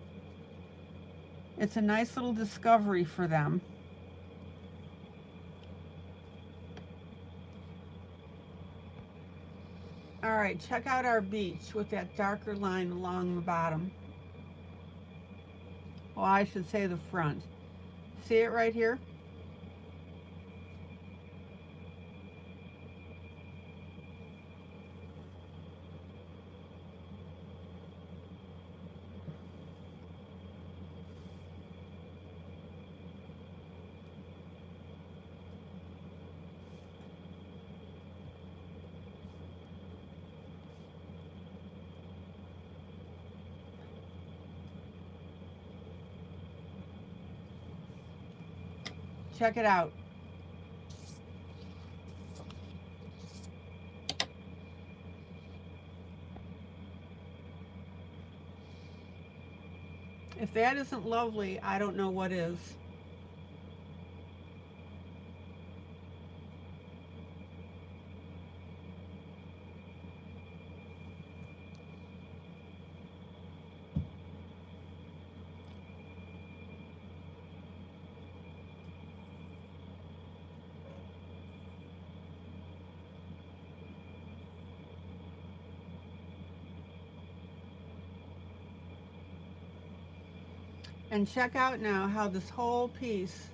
it's a nice little discovery for them. All right, check out our beach with that darker line along the bottom. Well, I should say the front. See it right here? Check it out. If that isn't lovely, I don't know what is. And check out now how this whole piece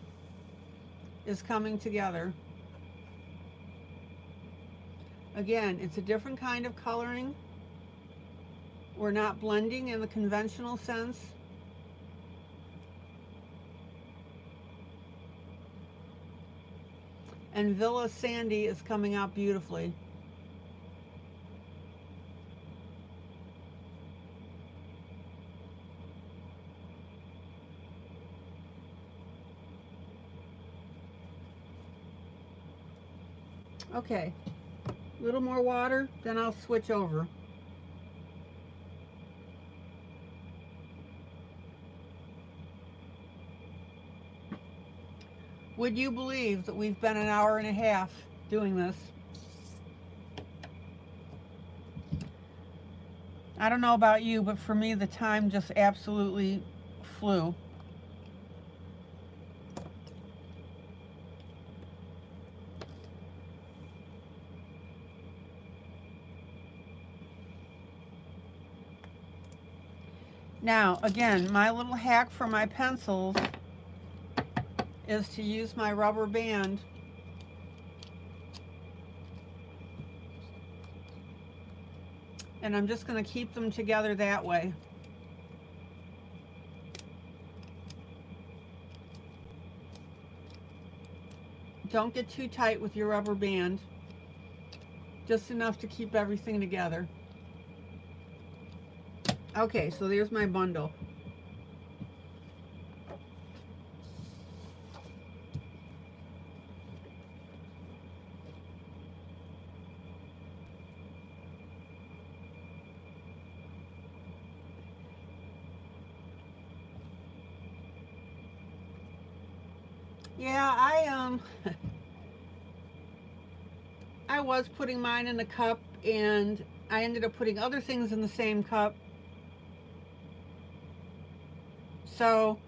is coming together. Again, it's a different kind of coloring. We're not blending in the conventional sense. And Villa Sandy is coming out beautifully. Okay, a little more water, then I'll switch over. Would you believe that we've been an hour and a half doing this? I don't know about you, but for me the time just absolutely flew. Now, again, my little hack for my pencils is to use my rubber band and I'm just going to keep them together that way. Don't get too tight with your rubber band, just enough to keep everything together. Okay, so there's my bundle. Yeah, I was putting mine in a cup and I ended up putting other things in the same cup. So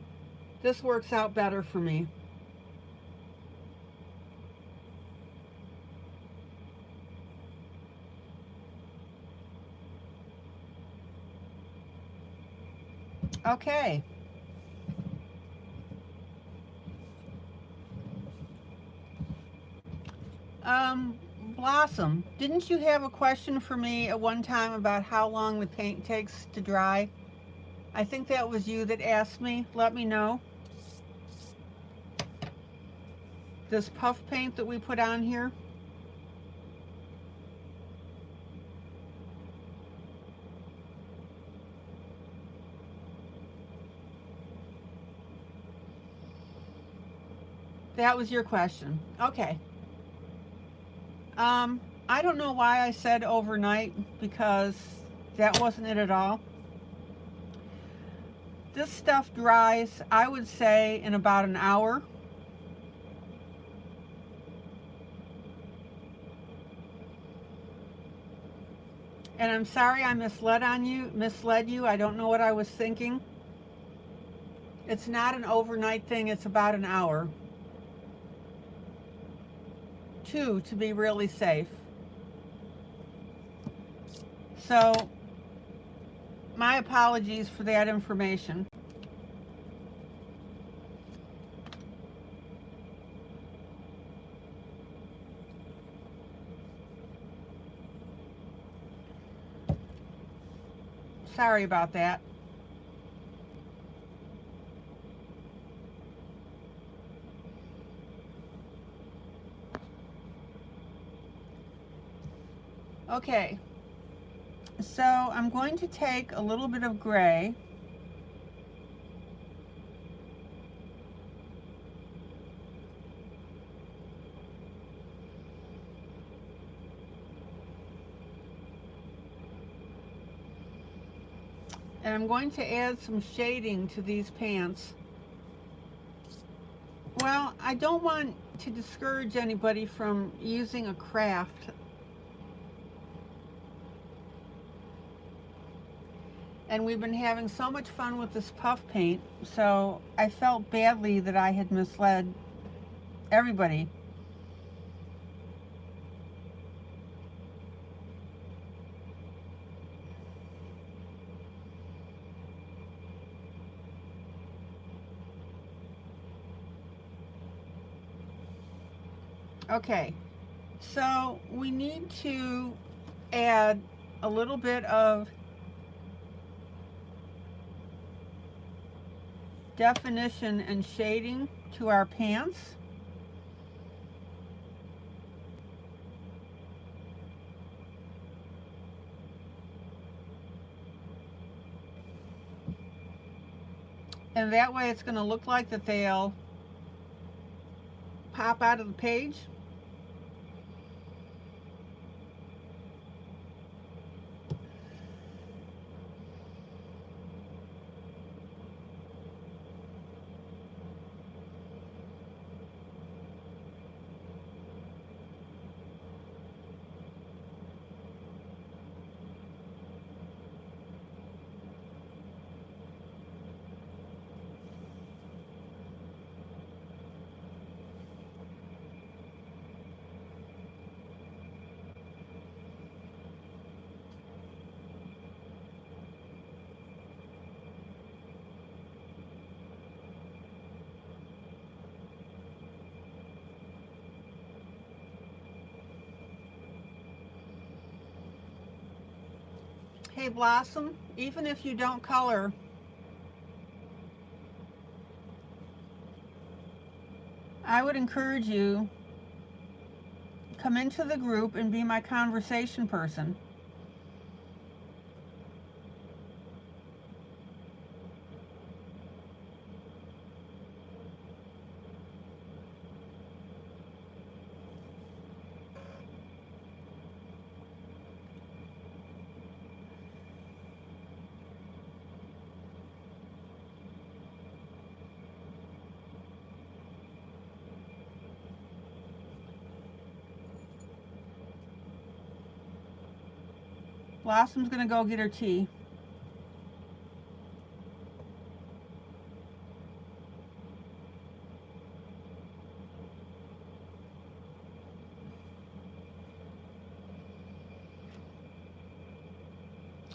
this works out better for me. Okay. Blossom, didn't you have a question for me at one time about how long the paint takes to dry? I think that was you that asked me. Let me know. This puff paint that we put on here. That was your question. Okay. I don't know why I said overnight, because that wasn't it at all. This stuff dries, I would say, in about an hour. And I'm sorry I misled you. I don't know what I was thinking. It's not an overnight thing, it's about an hour. 2 to be really safe. So, my apologies for that information. Sorry about that. Okay, so I'm going to take a little bit of gray . And I'm going to add some shading to these pants. Well, I don't want to discourage anybody from using a craft. And we've been having so much fun with this puff paint, so I felt badly that I had misled everybody. Okay, so we need to add a little bit of definition and shading to our pants. And that way it's going to look like that they'll pop out of the page. Hey Blossom, even if you don't color, I would encourage you, come into the group and be my conversation person. Blossom's gonna go get her tea.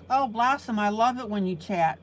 Oh, Blossom, I love it when you chat.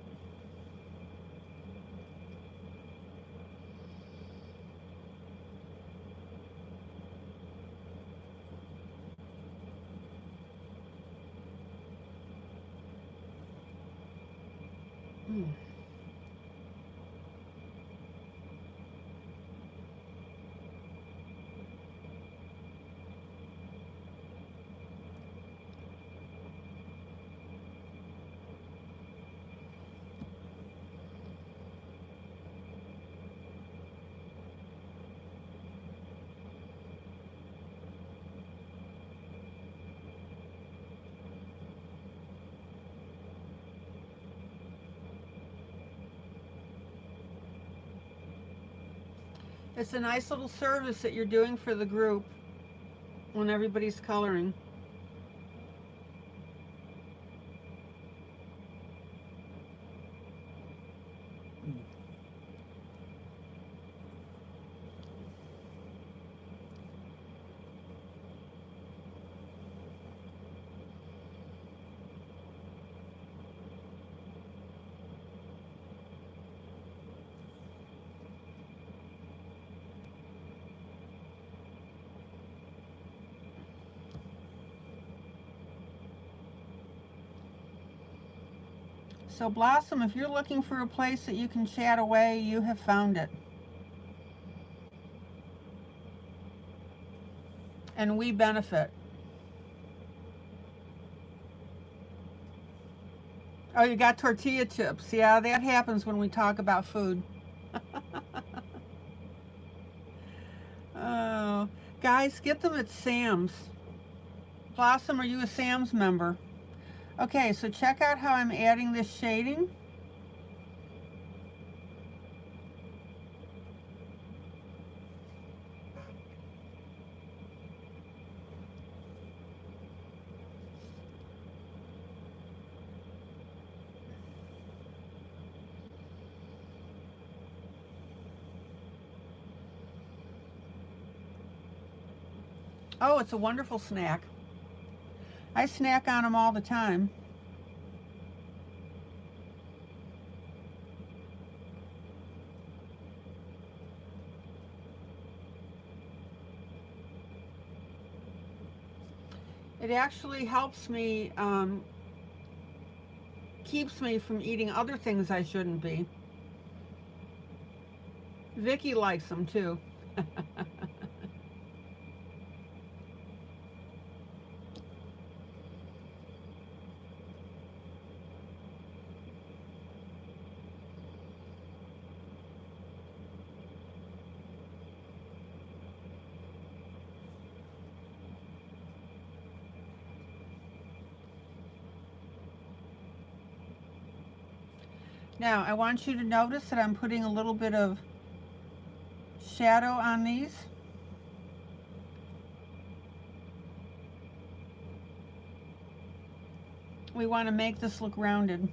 It's a nice little service that you're doing for the group when everybody's coloring. So Blossom, if you're looking for a place that you can chat away, you have found it. And we benefit. Oh, you got tortilla chips. Yeah, that happens when we talk about food. Oh, guys, get them at Sam's. Blossom, are you a Sam's member? Okay, so check out how I'm adding this shading. Oh, it's a wonderful snack. I snack on them all the time. It actually helps me, keeps me from eating other things I shouldn't be. Vicky likes them too. Now, I want you to notice that I'm putting a little bit of shadow on these. We want to make this look rounded.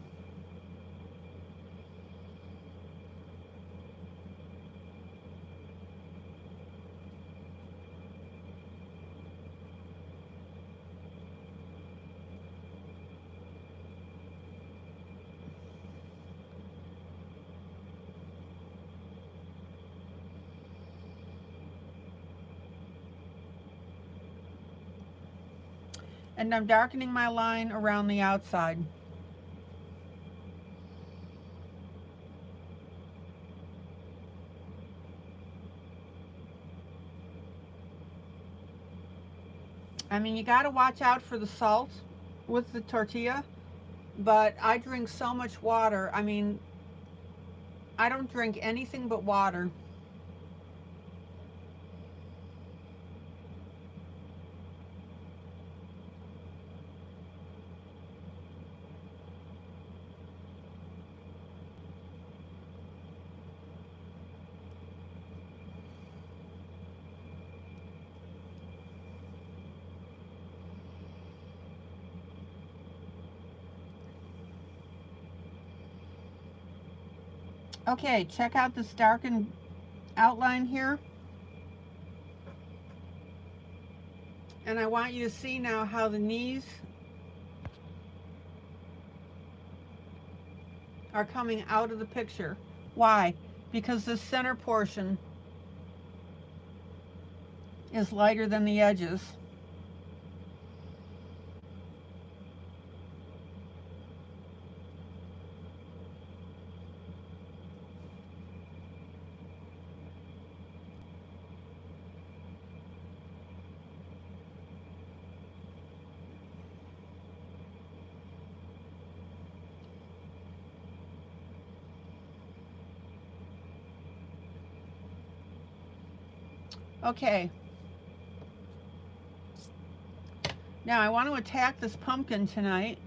And I'm darkening my line around the outside. I mean, you got to watch out for the salt with the tortilla, but I drink so much water. I mean, I don't drink anything but water. Okay, check out this darkened outline here. And I want you to see now how the knees are coming out of the picture. Why? Because the center portion is lighter than the edges. Okay. Now I want to attack this pumpkin tonight.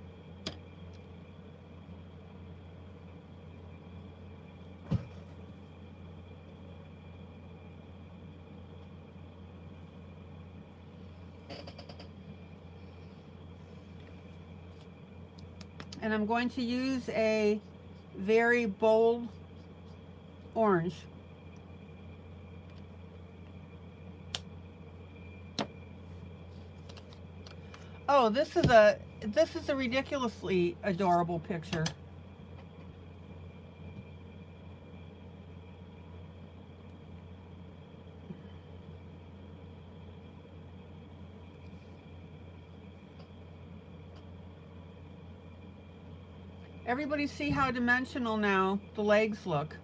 And I'm going to use a very bold orange. Oh, this is a ridiculously adorable picture. Everybody see how dimensional now the legs look.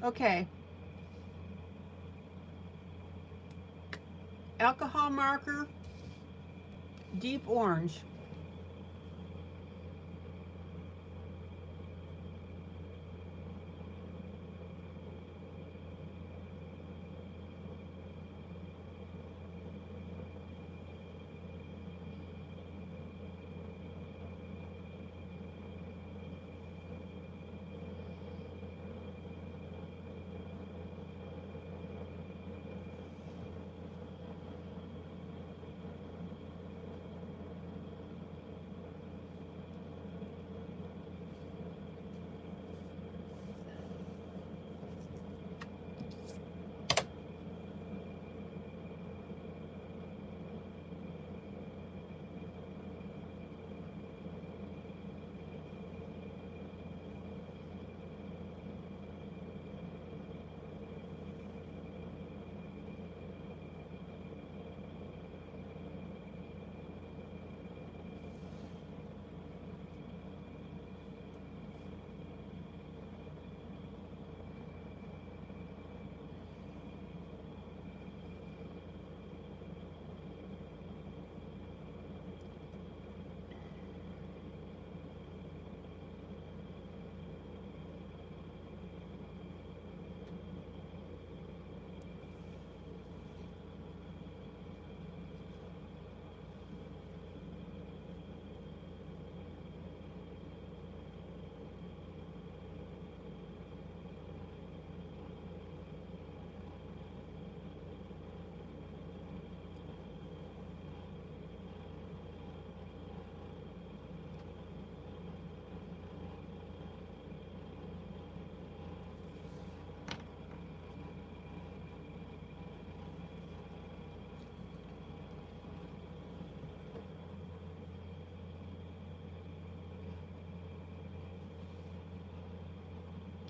Okay. Alcohol marker, deep orange.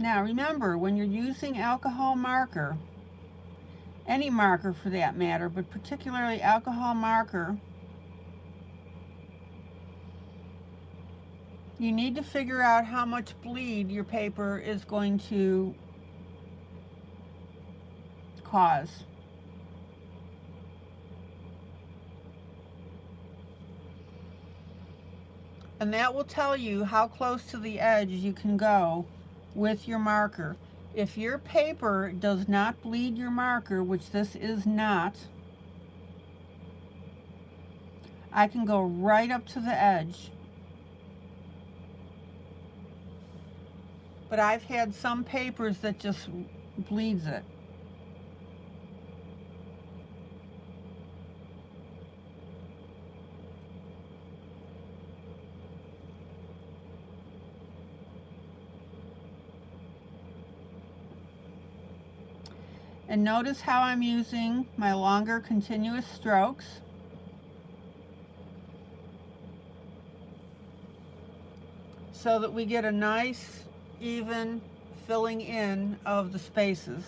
Now remember, when you're using alcohol marker, any marker for that matter, but particularly alcohol marker, you need to figure out how much bleed your paper is going to cause. And that will tell you how close to the edge you can go with your marker. If your paper does not bleed your marker, which this is not, I can go right up to the edge. But I've had some papers that just bleeds it. And notice how I'm using my longer continuous strokes. So that we get a nice, even filling in of the spaces.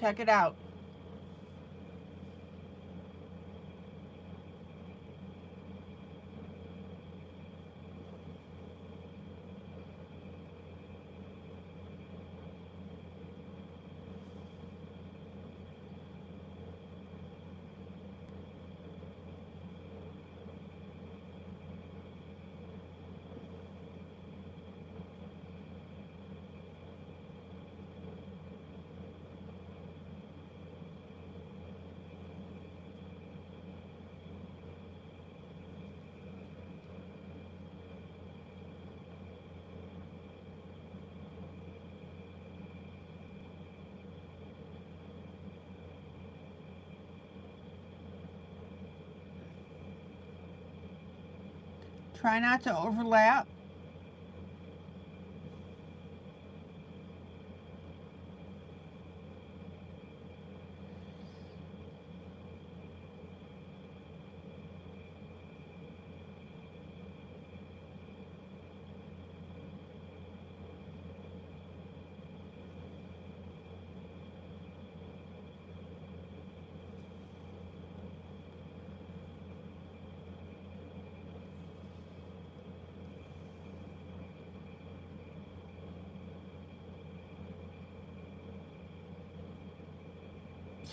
Check it out. Try not to overlap.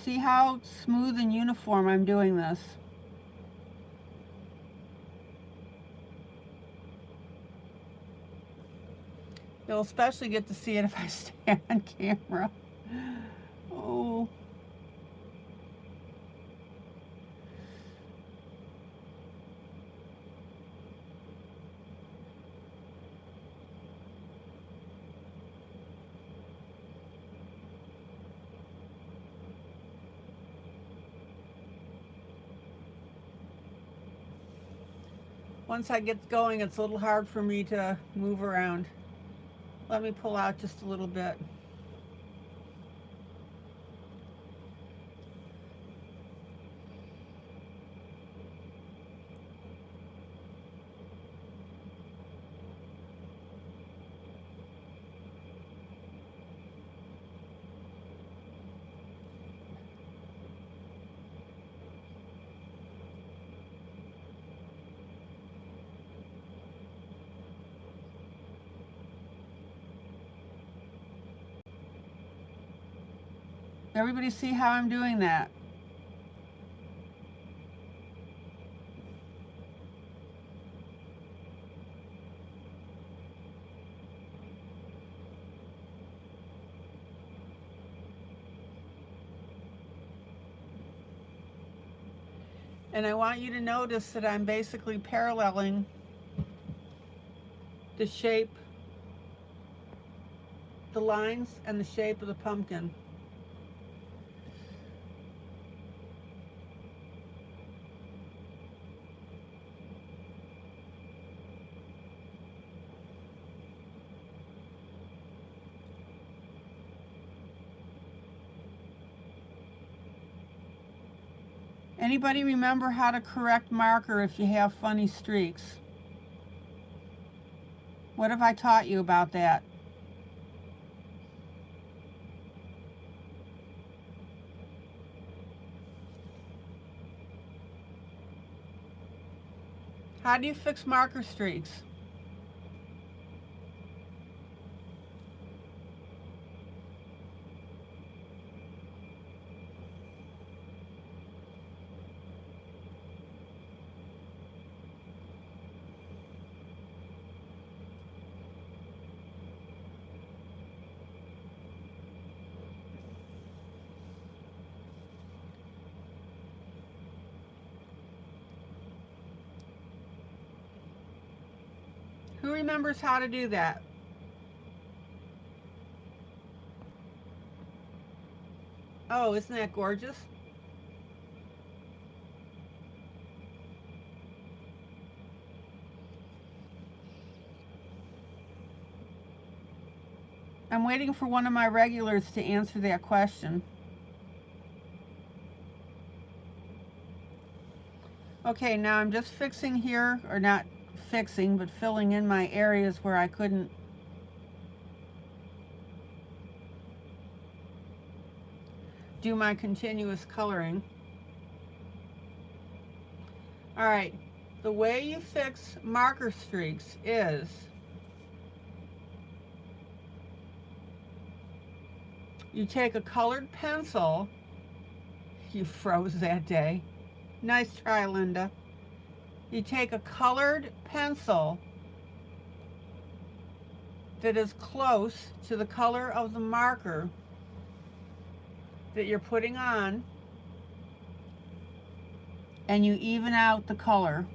See how smooth and uniform I'm doing this. You'll especially get to see it if I stay on camera. Oh. Once I get going, it's a little hard for me to move around. Let me pull out just a little bit. Everybody see how I'm doing that? And I want you to notice that I'm basically paralleling the shape, the lines and the shape of the pumpkin. Anybody remember how to correct marker if you have funny streaks? What have I taught you about that? How do you fix marker streaks? Who remembers how to do that? Oh, isn't that gorgeous? I'm waiting for one of my regulars to answer that question. Okay, now I'm just fixing here, or not fixing, but filling in my areas where I couldn't do my continuous coloring. All right, the way you fix marker streaks is you take a colored pencil. You froze that day. Nice try, Linda. You take a colored pencil that is close to the color of the marker that you're putting on, and you even out the color.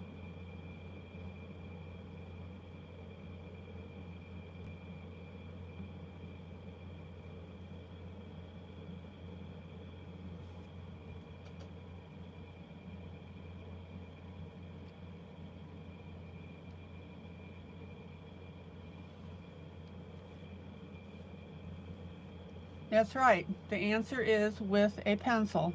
That's right. The answer is with a pencil.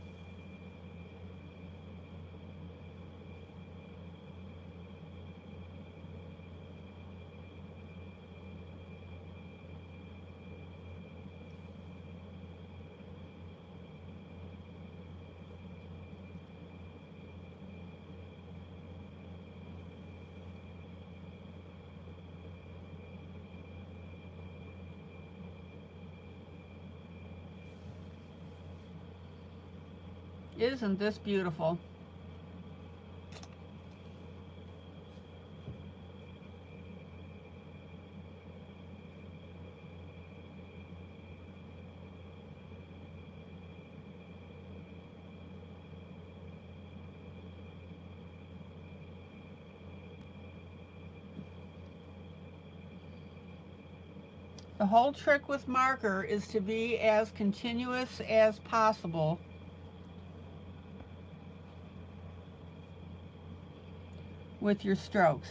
Isn't this beautiful? The whole trick with marker is to be as continuous as possible with your strokes.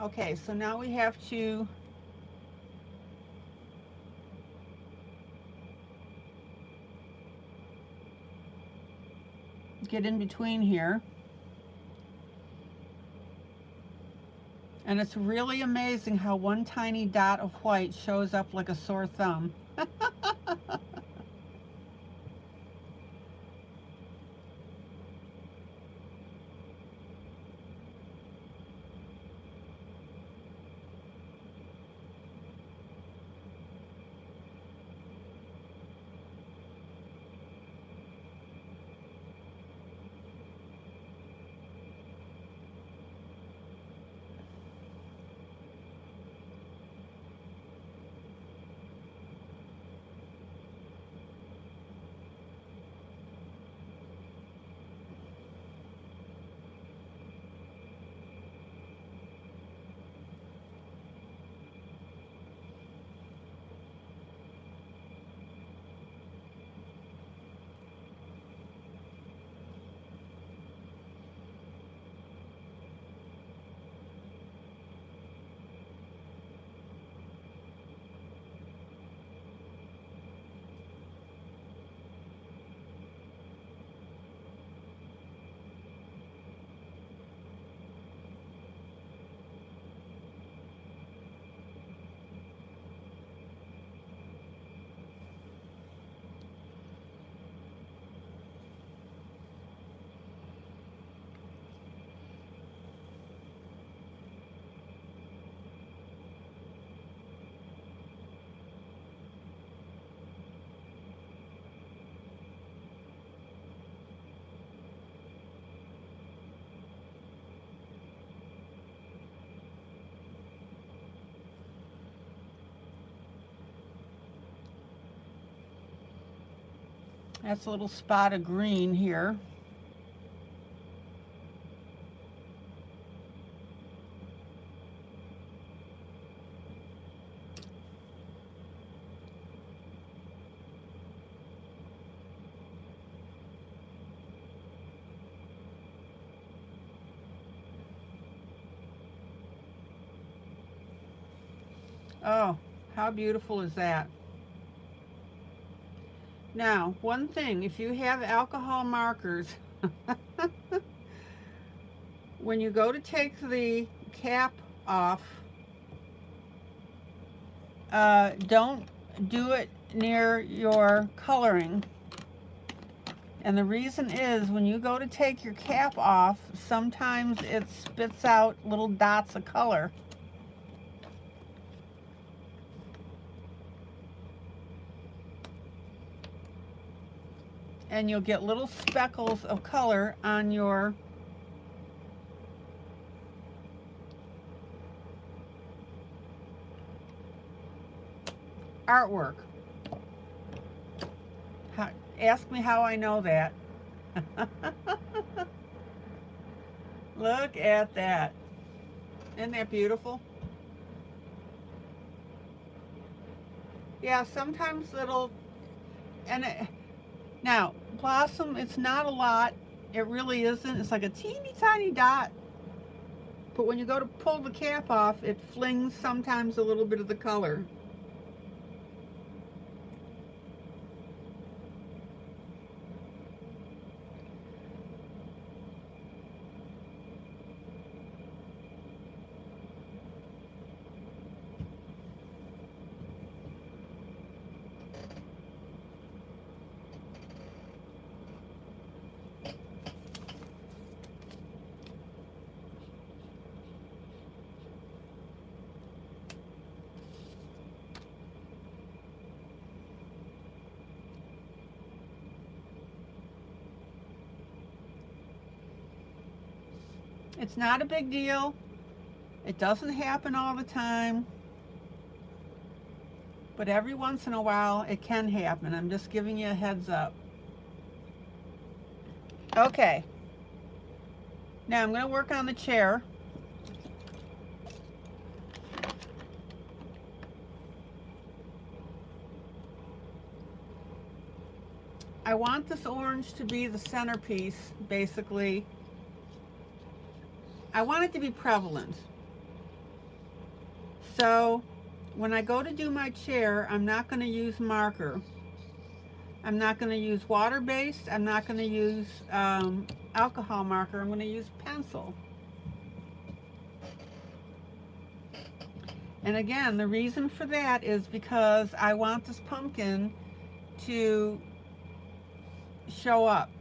Okay, so now we have to get in between here. And it's really amazing how one tiny dot of white shows up like a sore thumb. That's a little spot of green here. Oh, how beautiful is that? Now, one thing, if you have alcohol markers, when you go to take the cap off, don't do it near your coloring. And the reason is when you go to take your cap off, sometimes it spits out little dots of color. And you'll get little speckles of color on your artwork. Ask me how I know that. Look at that. Isn't that beautiful? Yeah, sometimes it'll, and now, blossom, it's not a lot. It really isn't. It's like a teeny tiny dot. But when you go to pull the cap off, it flings sometimes a little bit of the color. It's not a big deal. It doesn't happen all the time. But every once in a while, it can happen. I'm just giving you a heads up. Okay. Now I'm going to work on the chair. I want this orange to be the centerpiece, basically. I want it to be prevalent. So when I go to do my chair, I'm not going to use marker. I'm not going to use water-based. I'm not going to use alcohol marker. I'm going to use pencil. And again, the reason for that is because I want this pumpkin to show up.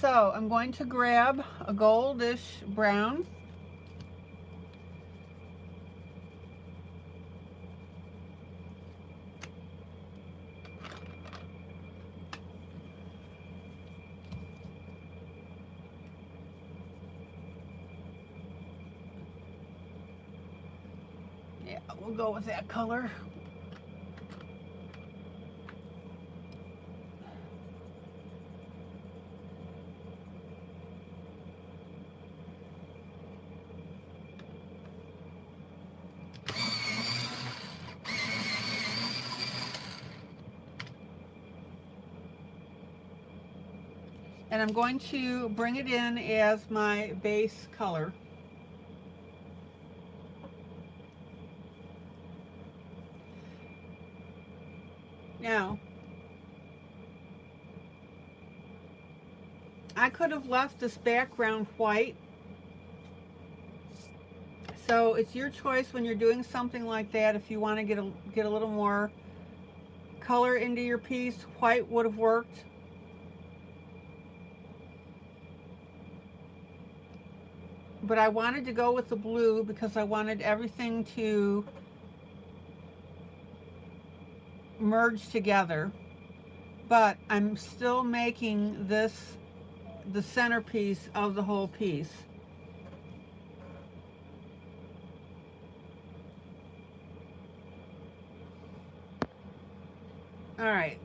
So I'm going to grab a goldish brown. Yeah, we'll go with that color. And I'm going to bring it in as my base color. Now, I could have left this background white. So it's your choice when you're doing something like that. If you want to get a little more color into your piece, white would have worked. But I wanted to go with the blue because I wanted everything to merge together. But I'm still making this the centerpiece of the whole piece. All right.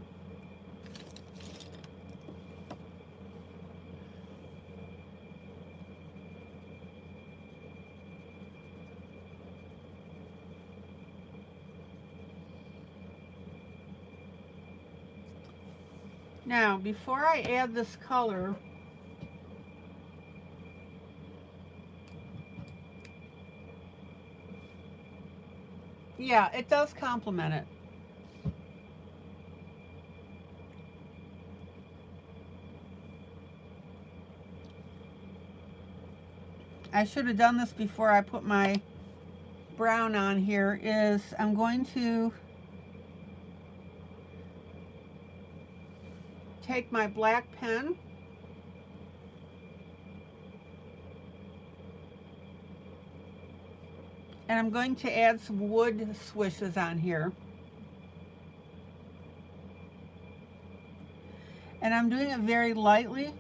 Now, before I add this color, yeah, it does complement it. I should have done this before I put my brown on here. Is I'm going to take my black pen and I'm going to add some wood swishes on here. And I'm doing it very lightly.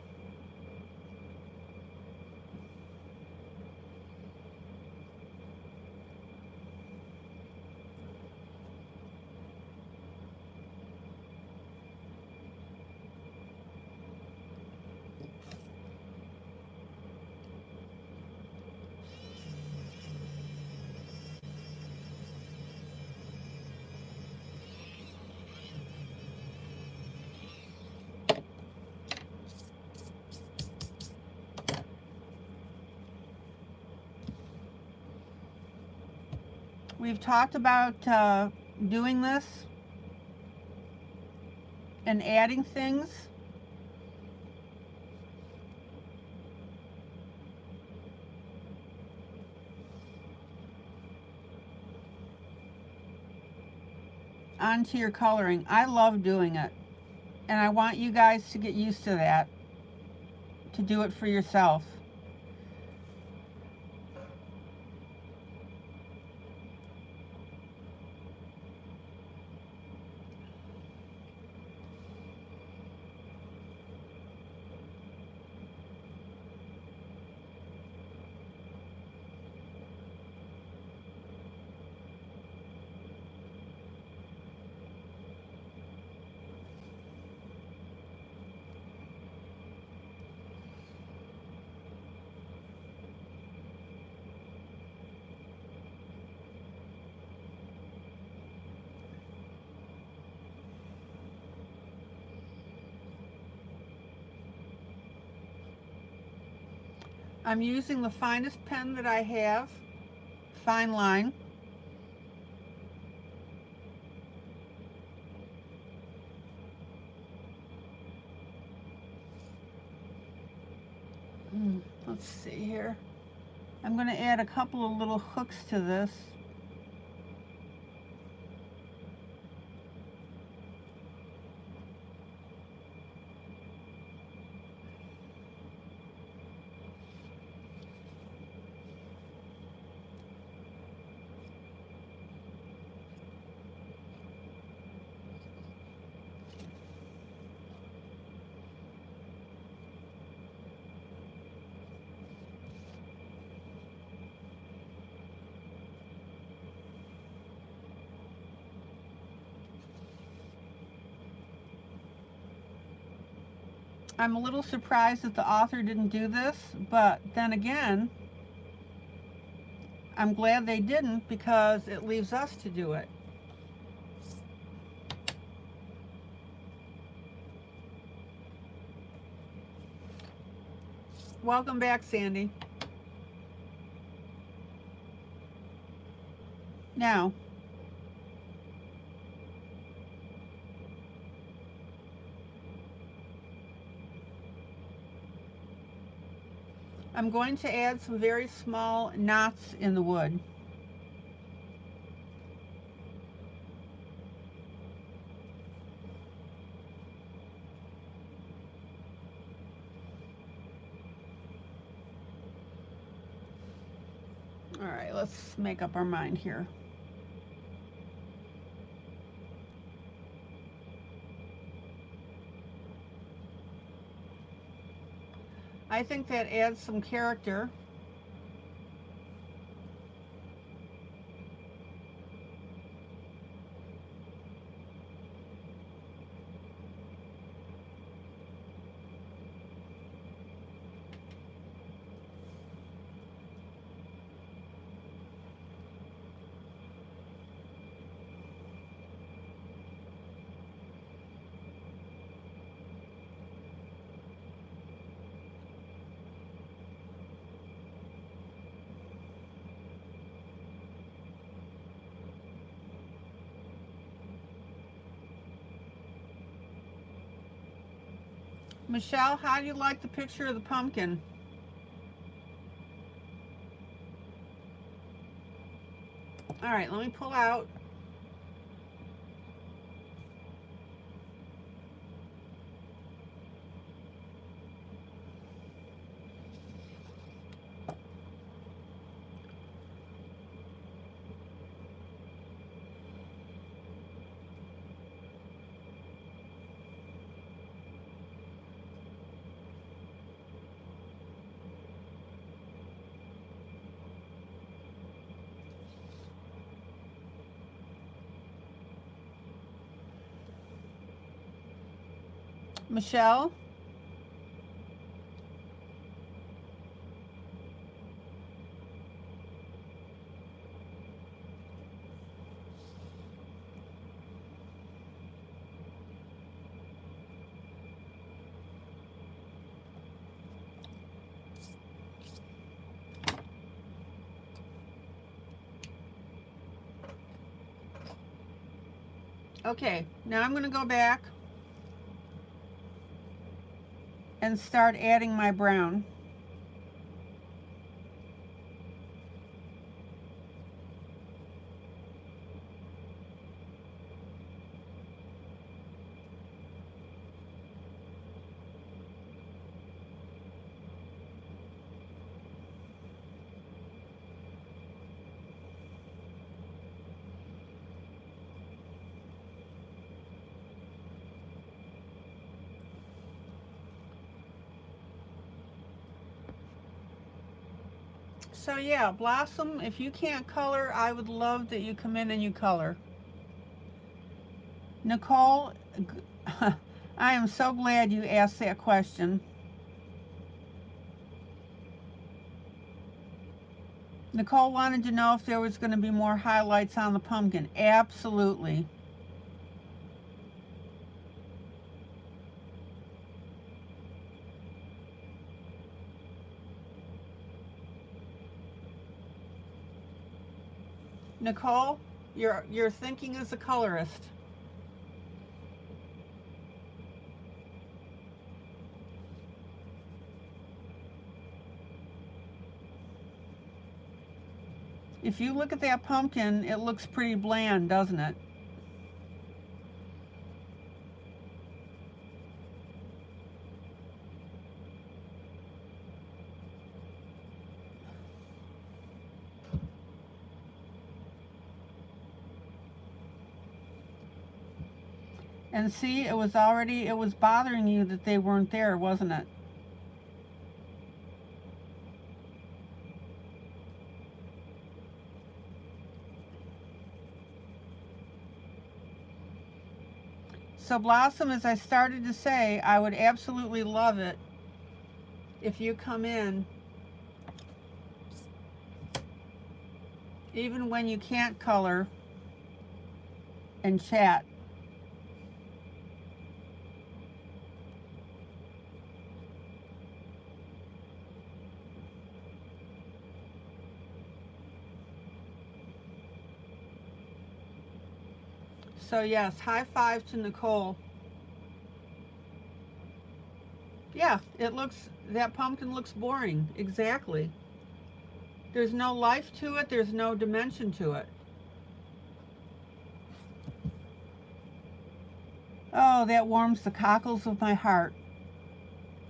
We've talked about doing this and adding things. Onto your coloring. I love doing it, and I want you guys to get used to that, to do it for yourself. I'm using the finest pen that I have, fine line. Let's see here. I'm going to add a couple of little hooks to this. I'm a little surprised that the author didn't do this, but then again, I'm glad they didn't because it leaves us to do it. Welcome back, Sandy. Now, I'm going to add some very small knots in the wood. All right, let's make up our mind here. I think that adds some character. Michelle, how do you like the picture of the pumpkin? All right, let me pull out. Michelle? Okay, now I'm going to go back and start adding my brown. So yeah, Blossom, if you can't color, I would love that you come in and you color. Nicole, I am so glad you asked that question. Nicole wanted to know if there was going to be more highlights on the pumpkin. Absolutely. Nicole, you're thinking as a colorist. If you look at that pumpkin, it looks pretty bland, doesn't it? And see, it was bothering you that they weren't there, wasn't it? So Blossom, as I started to say, I would absolutely love it if you come in, even when you can't color, and chat. So yes, high five to Nicole. Yeah, that pumpkin looks boring. Exactly. There's no life to it. There's no dimension to it. Oh, that warms the cockles of my heart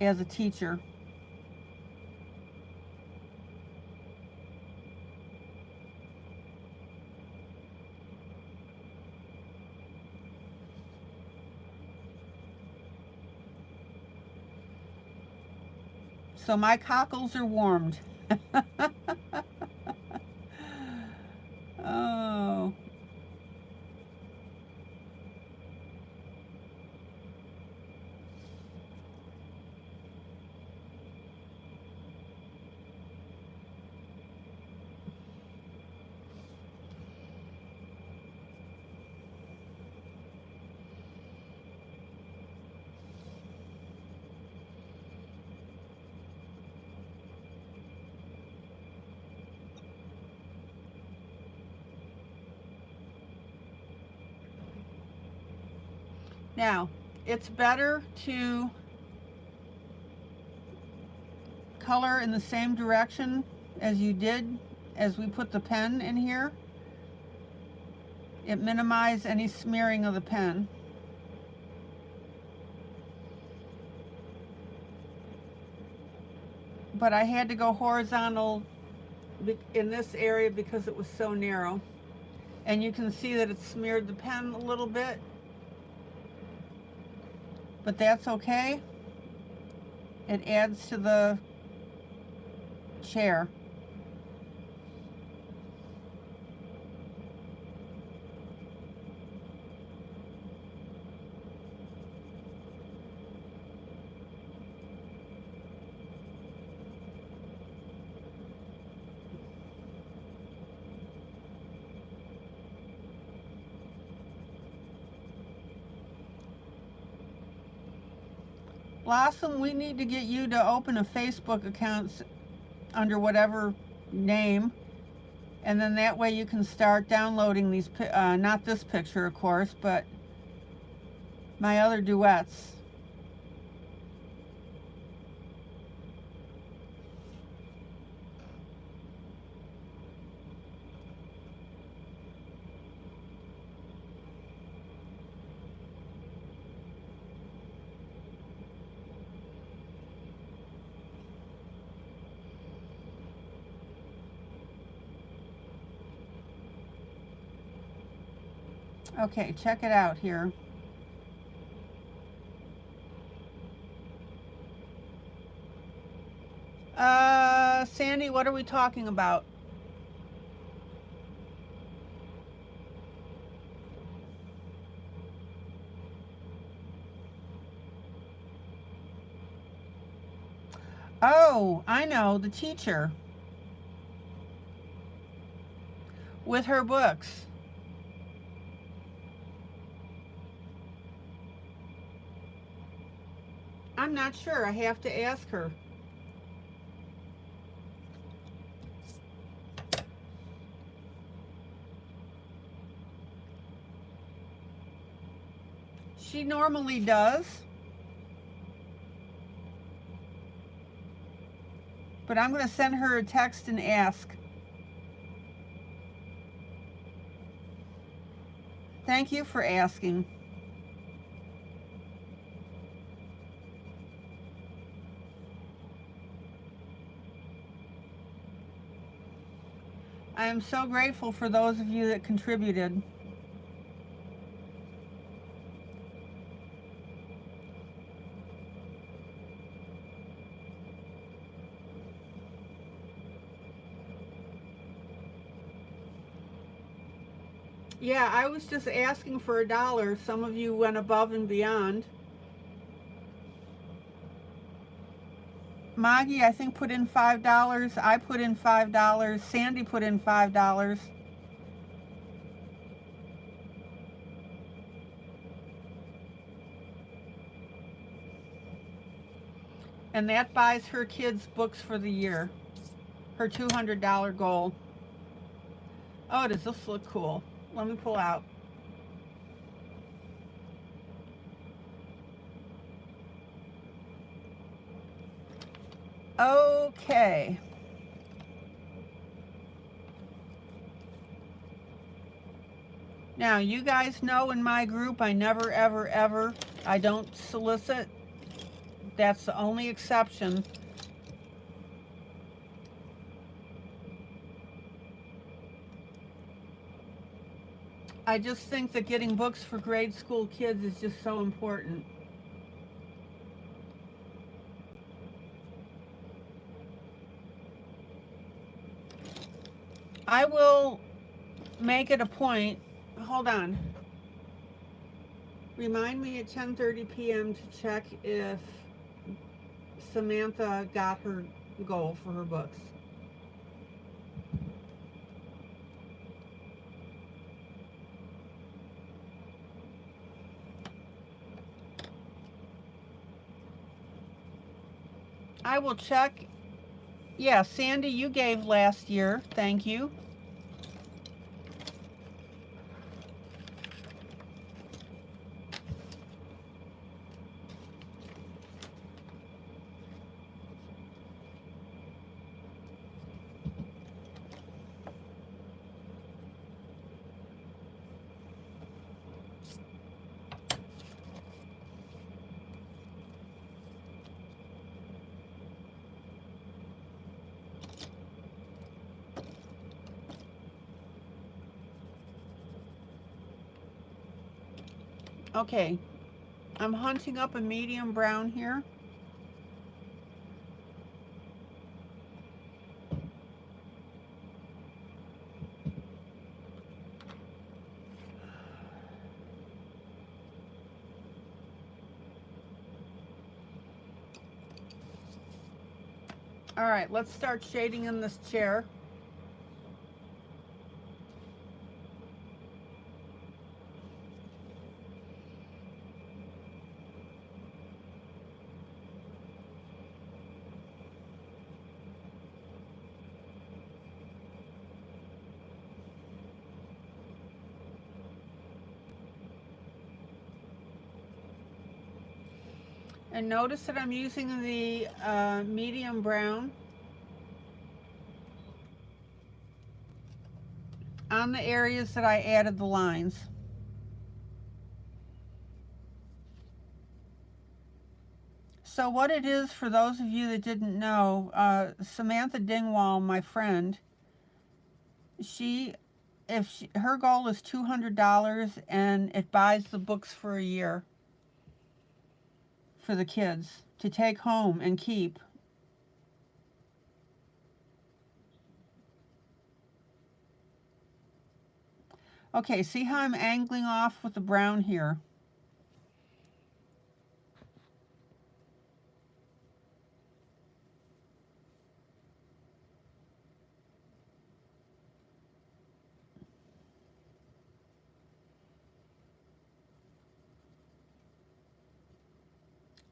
as a teacher. So my cockles are warmed. Oh. Now, it's better to color in the same direction as you did as we put the pen in here. It minimizes any smearing of the pen. But I had to go horizontal in this area because it was so narrow. And you can see that it smeared the pen a little bit. But that's okay. It adds to the chair. Blossom, we need to get you to open a Facebook account under whatever name, and then that way you can start downloading these, not this picture of course, but my other duets. Okay, check it out here. Sandy, what are we talking about? Oh, I know, the teacher with her books. I'm not sure. I have to ask her. She normally does. But I'm going to send her a text and ask. Thank you for asking. I am so grateful for those of you that contributed. Yeah, I was just asking for $1. Some of you went above and beyond. Maggie, I think, put in $5. I put in $5. Sandy put in $5. And that buys her kids books for the year. Her $200 goal. Oh, does this look cool? Let me pull out. Okay. Now, you guys know in my group, I never, ever, ever, I don't solicit. That's the only exception. I just think that getting books for grade school kids is just so important. I will make it a point. Hold on. Remind me at 10:30 p.m. to check if Samantha got her goal for her books. I will check. Yeah, Sandy, you gave last year. Thank you. Okay, I'm hunting up a medium brown here. All right, let's start shading in this chair. And notice that I'm using the medium brown on the areas that I added the lines. So what it is, for those of you that didn't know, Samantha Dingwall, my friend, her goal is $200 and it buys the books for a year for the kids to take home and keep. Okay, see how I'm angling off with the brown here?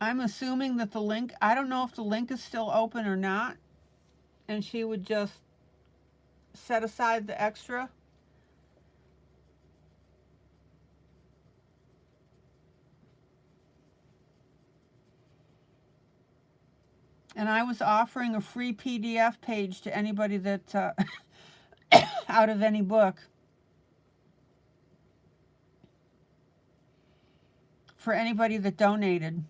I'm assuming that the link, I don't know if the link is still open or not, and she would just set aside the extra. And I was offering a free PDF page to anybody that, out of any book, for anybody that donated.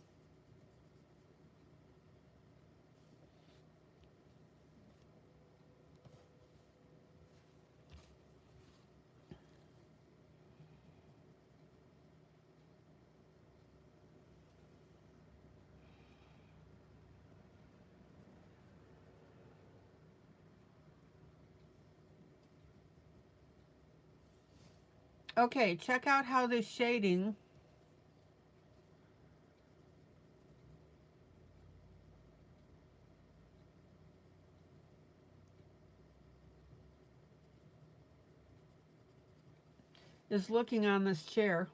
Okay, check out how this shading is looking on this chair.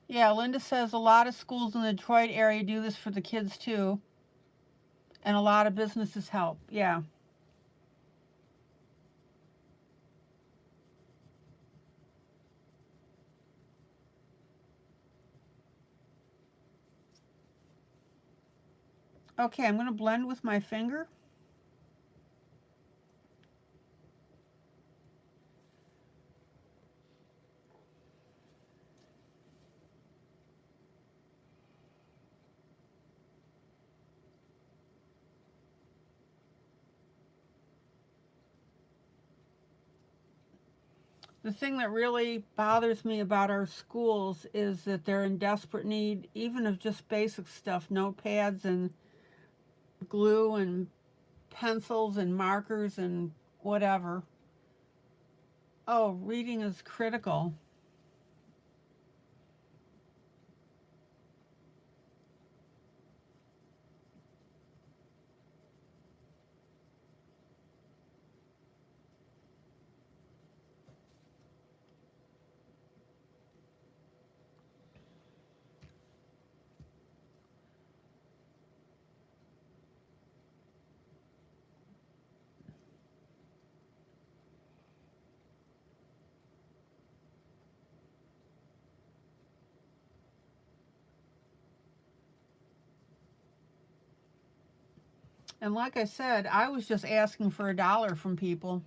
Yeah, Linda says a lot of schools in the Detroit area do this for the kids too. And a lot of businesses help. Yeah. Okay, I'm going to blend with my finger. The thing that really bothers me about our schools is that they're in desperate need, even of just basic stuff, notepads and glue and pencils and markers and whatever. Oh, reading is critical. And like I said, I was just asking for $1 from people.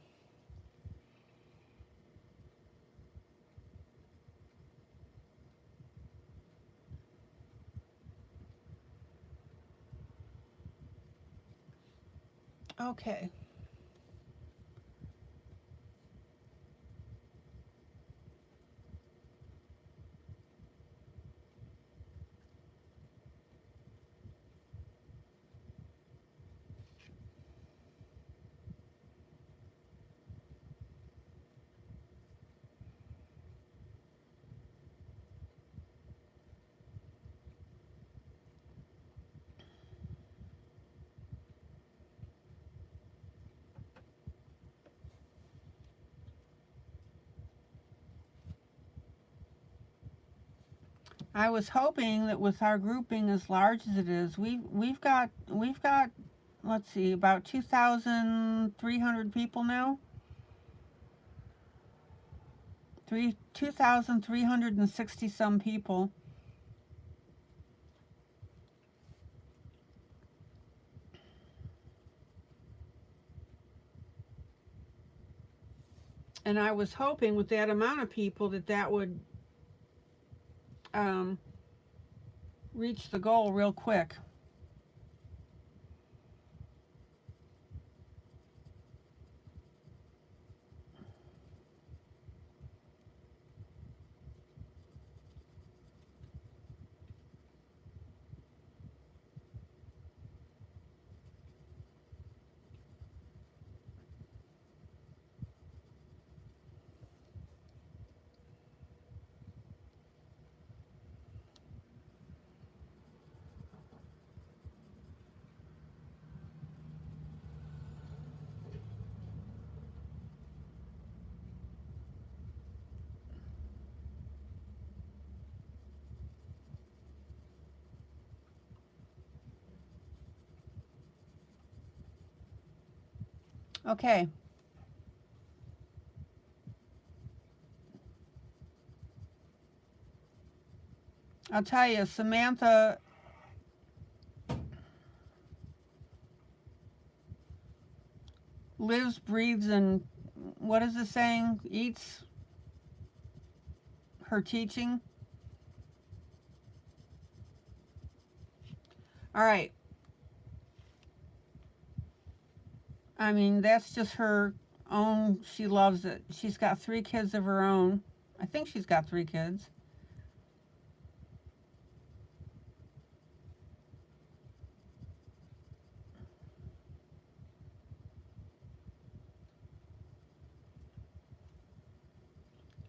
Okay. I was hoping that with our group being as large as it is, we've got let's see, about 2,300 people now. 2,360 some people. And I was hoping with that amount of people that would reach the goal real quick. Okay. I'll tell you, Samantha lives, breathes, and what is the saying? Eats her teaching. All right. I mean, that's just her own. She loves it. She's got 3 kids of her own. I think she's got 3 kids.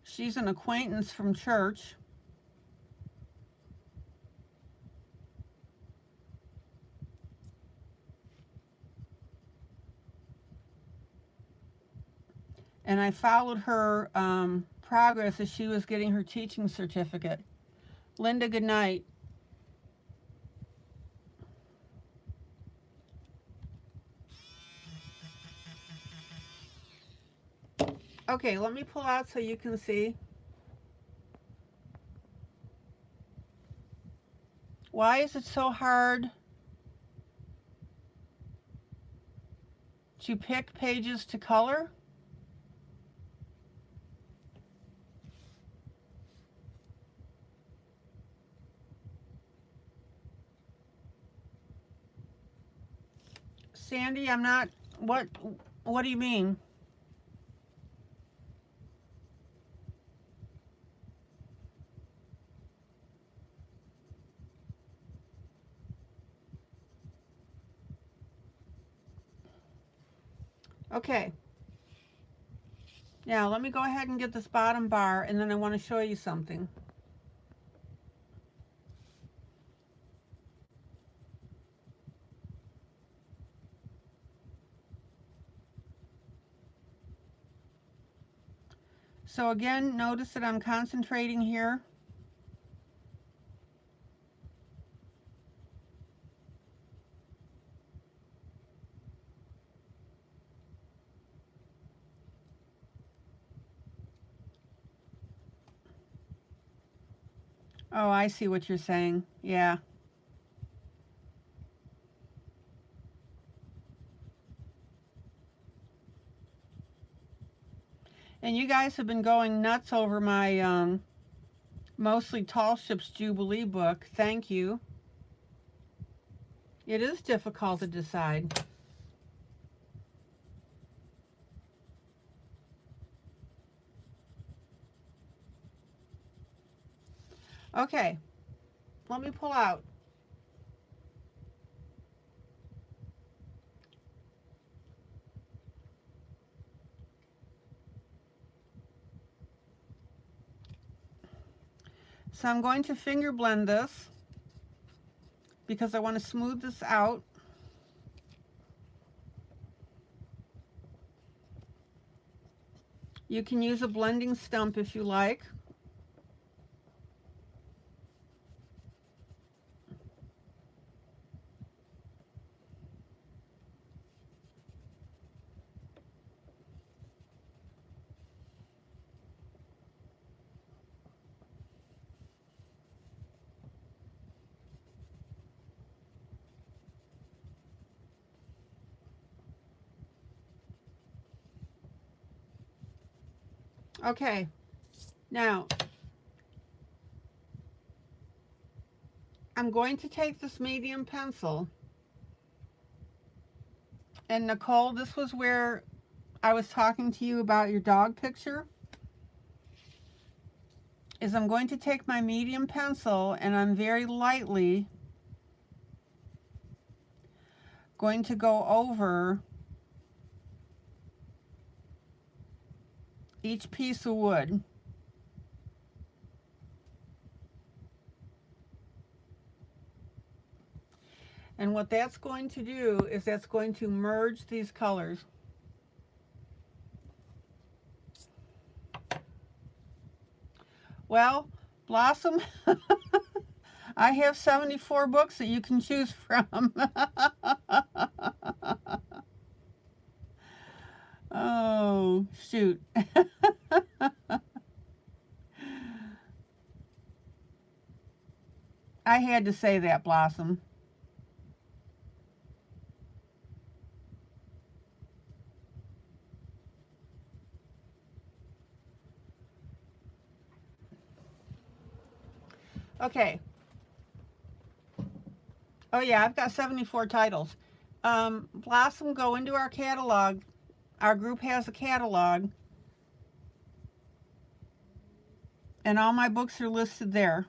She's an acquaintance from church. And I followed her progress as she was getting her teaching certificate. Linda, good night. Okay, let me pull out so you can see. Why is it so hard to pick pages to color? Sandy, I'm not, what do you mean? Okay. Now, let me go ahead and get this bottom bar, and then I want to show you something. So again, notice that I'm concentrating here. Oh, I see what you're saying. Yeah. And you guys have been going nuts over my mostly Tall Ships Jubilee book. Thank you. It is difficult to decide. Okay, let me pull out. So I'm going to finger blend this because I want to smooth this out. You can use a blending stump if you like. Okay, now I'm going to take this medium pencil, and Nicole, this was where I was talking to you about your dog picture, is I'm going to take my medium pencil and I'm very lightly going to go over each piece of wood. And what that's going to do is that's going to merge these colors. Well, Blossom, I have 74 books that you can choose from. Oh, shoot. I had to say that, Blossom. Okay. Oh yeah, I've got 74 titles. Blossom, go into our catalog. Our group has a catalog, and all my books are listed there.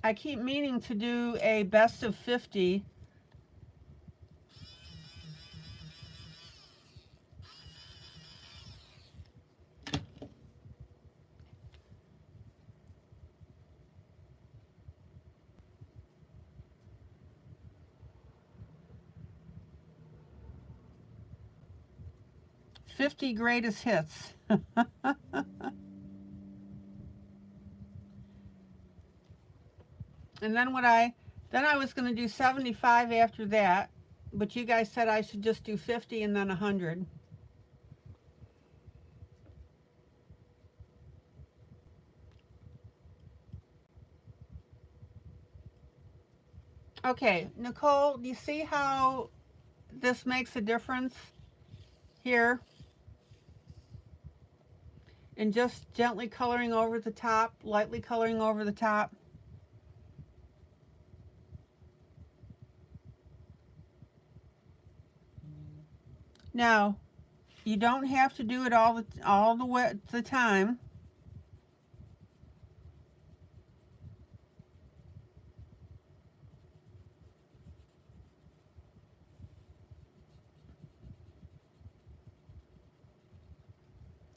I keep meaning to do a best of 50. "50 greatest hits." And then I was going to do 75 after that, but you guys said I should just do 50 and then 100. Okay, Nicole, do you see how this makes a difference here? And just gently coloring over the top, lightly coloring over the top. Now, you don't have to do it all the time.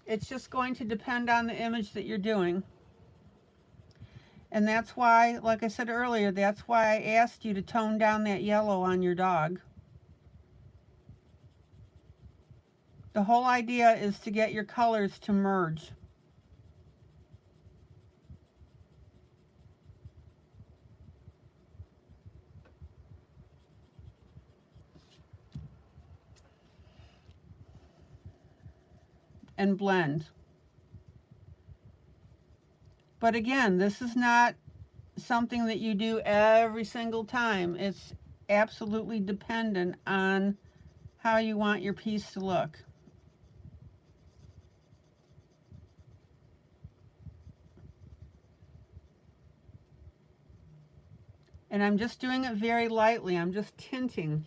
It's just going to depend on the image that you're doing. And that's why, like I said earlier, that's why I asked you to tone down that yellow on your dog. The whole idea is to get your colors to merge. And blend. But again, this is not something that you do every single time. It's absolutely dependent on how you want your piece to look. And I'm just doing it very lightly. I'm just tinting.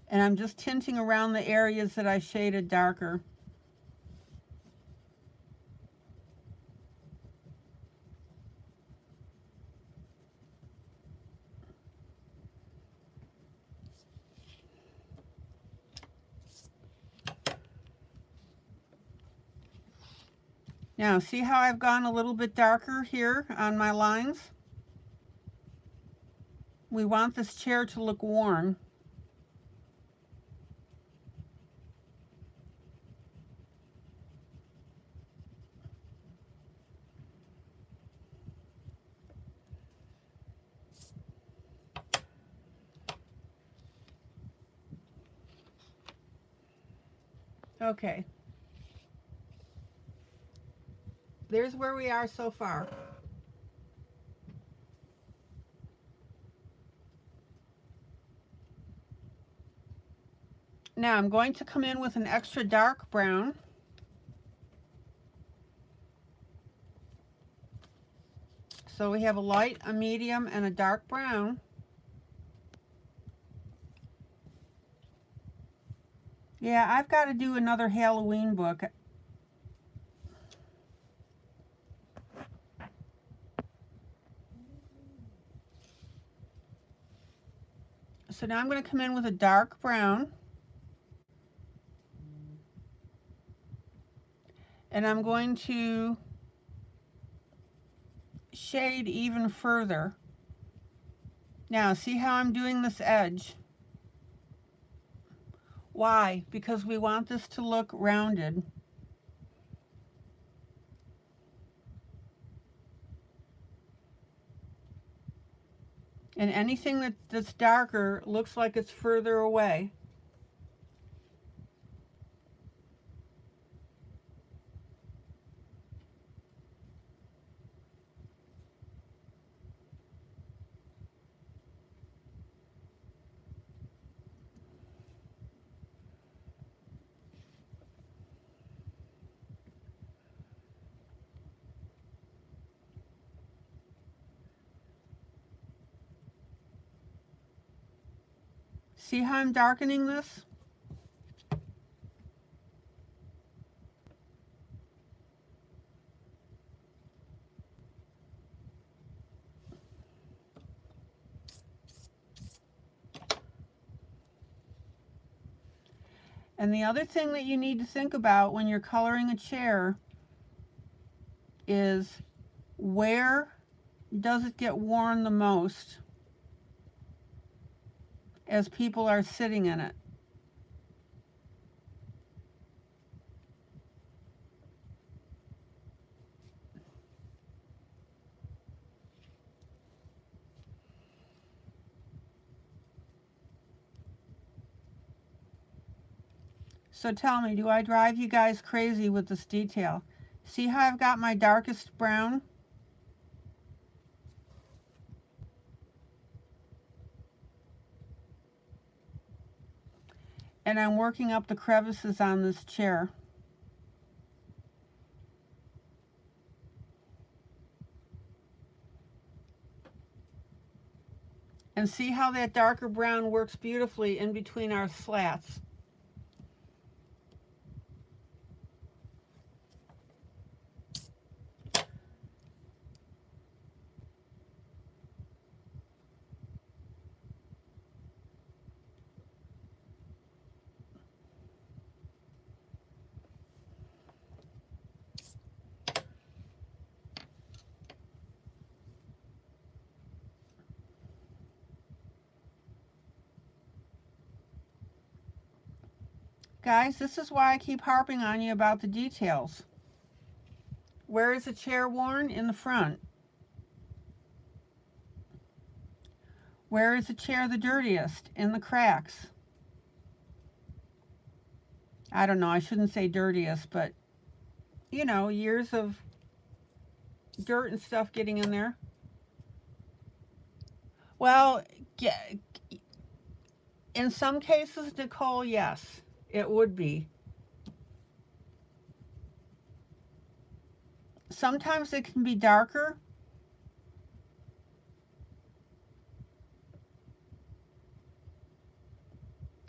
And I'm just tinting around the areas that I shaded darker. Now, see how I've gone a little bit darker here on my lines? We want this chair to look worn. Okay. There's where we are so far. Now I'm going to come in with an extra dark brown. So we have a light, a medium, and a dark brown. Yeah, I've got to do another Halloween book. So now I'm going to come in with a dark brown. And I'm going to shade even further. Now, see how I'm doing this edge? Why? Because we want this to look rounded. And anything that's darker looks like it's further away. See how I'm darkening this? And the other thing that you need to think about when you're coloring a chair is, where does it get worn the most as people are sitting in it? So tell me, do I drive you guys crazy with this detail? See how I've got my darkest brown? And I'm working up the crevices on this chair. And see how that darker brown works beautifully in between our slats. Guys, this is why I keep harping on you about the details. Where is the chair worn? In the front. Where is the chair the dirtiest? In the cracks. I don't know, I shouldn't say dirtiest, but you know, years of dirt and stuff getting in there. Well, in some cases, Nicole, yes, it would be. Sometimes it can be darker.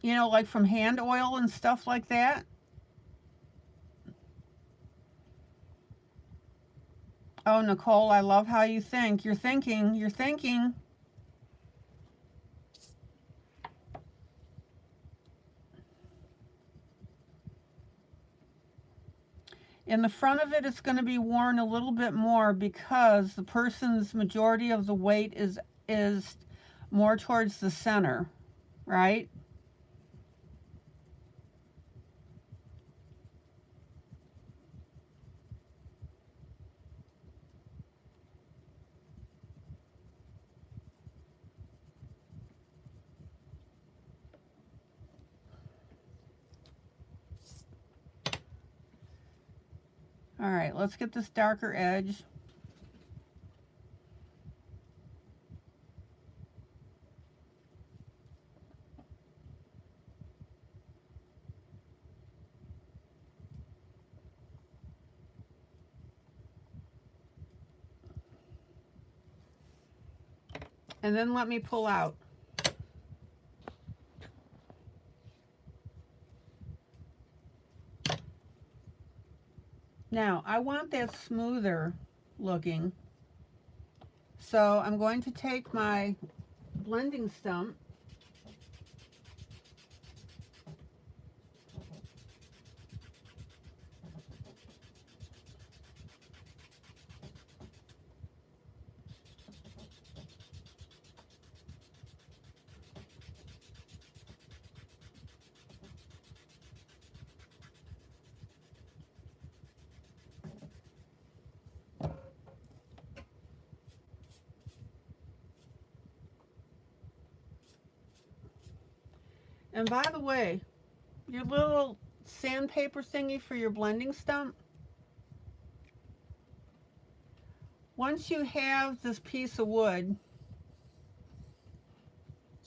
You know, like from hand oil and stuff like that. Oh, Nicole, I love how you think. You're thinking. In the front of it, it's going to be worn a little bit more because the person's majority of the weight is more towards the center, right? All right, let's get this darker edge. And then let me pull out. Now, I want that smoother looking. So I'm going to take my blending stump And by the way, your little sandpaper thingy for your blending stump, once you have this piece of wood,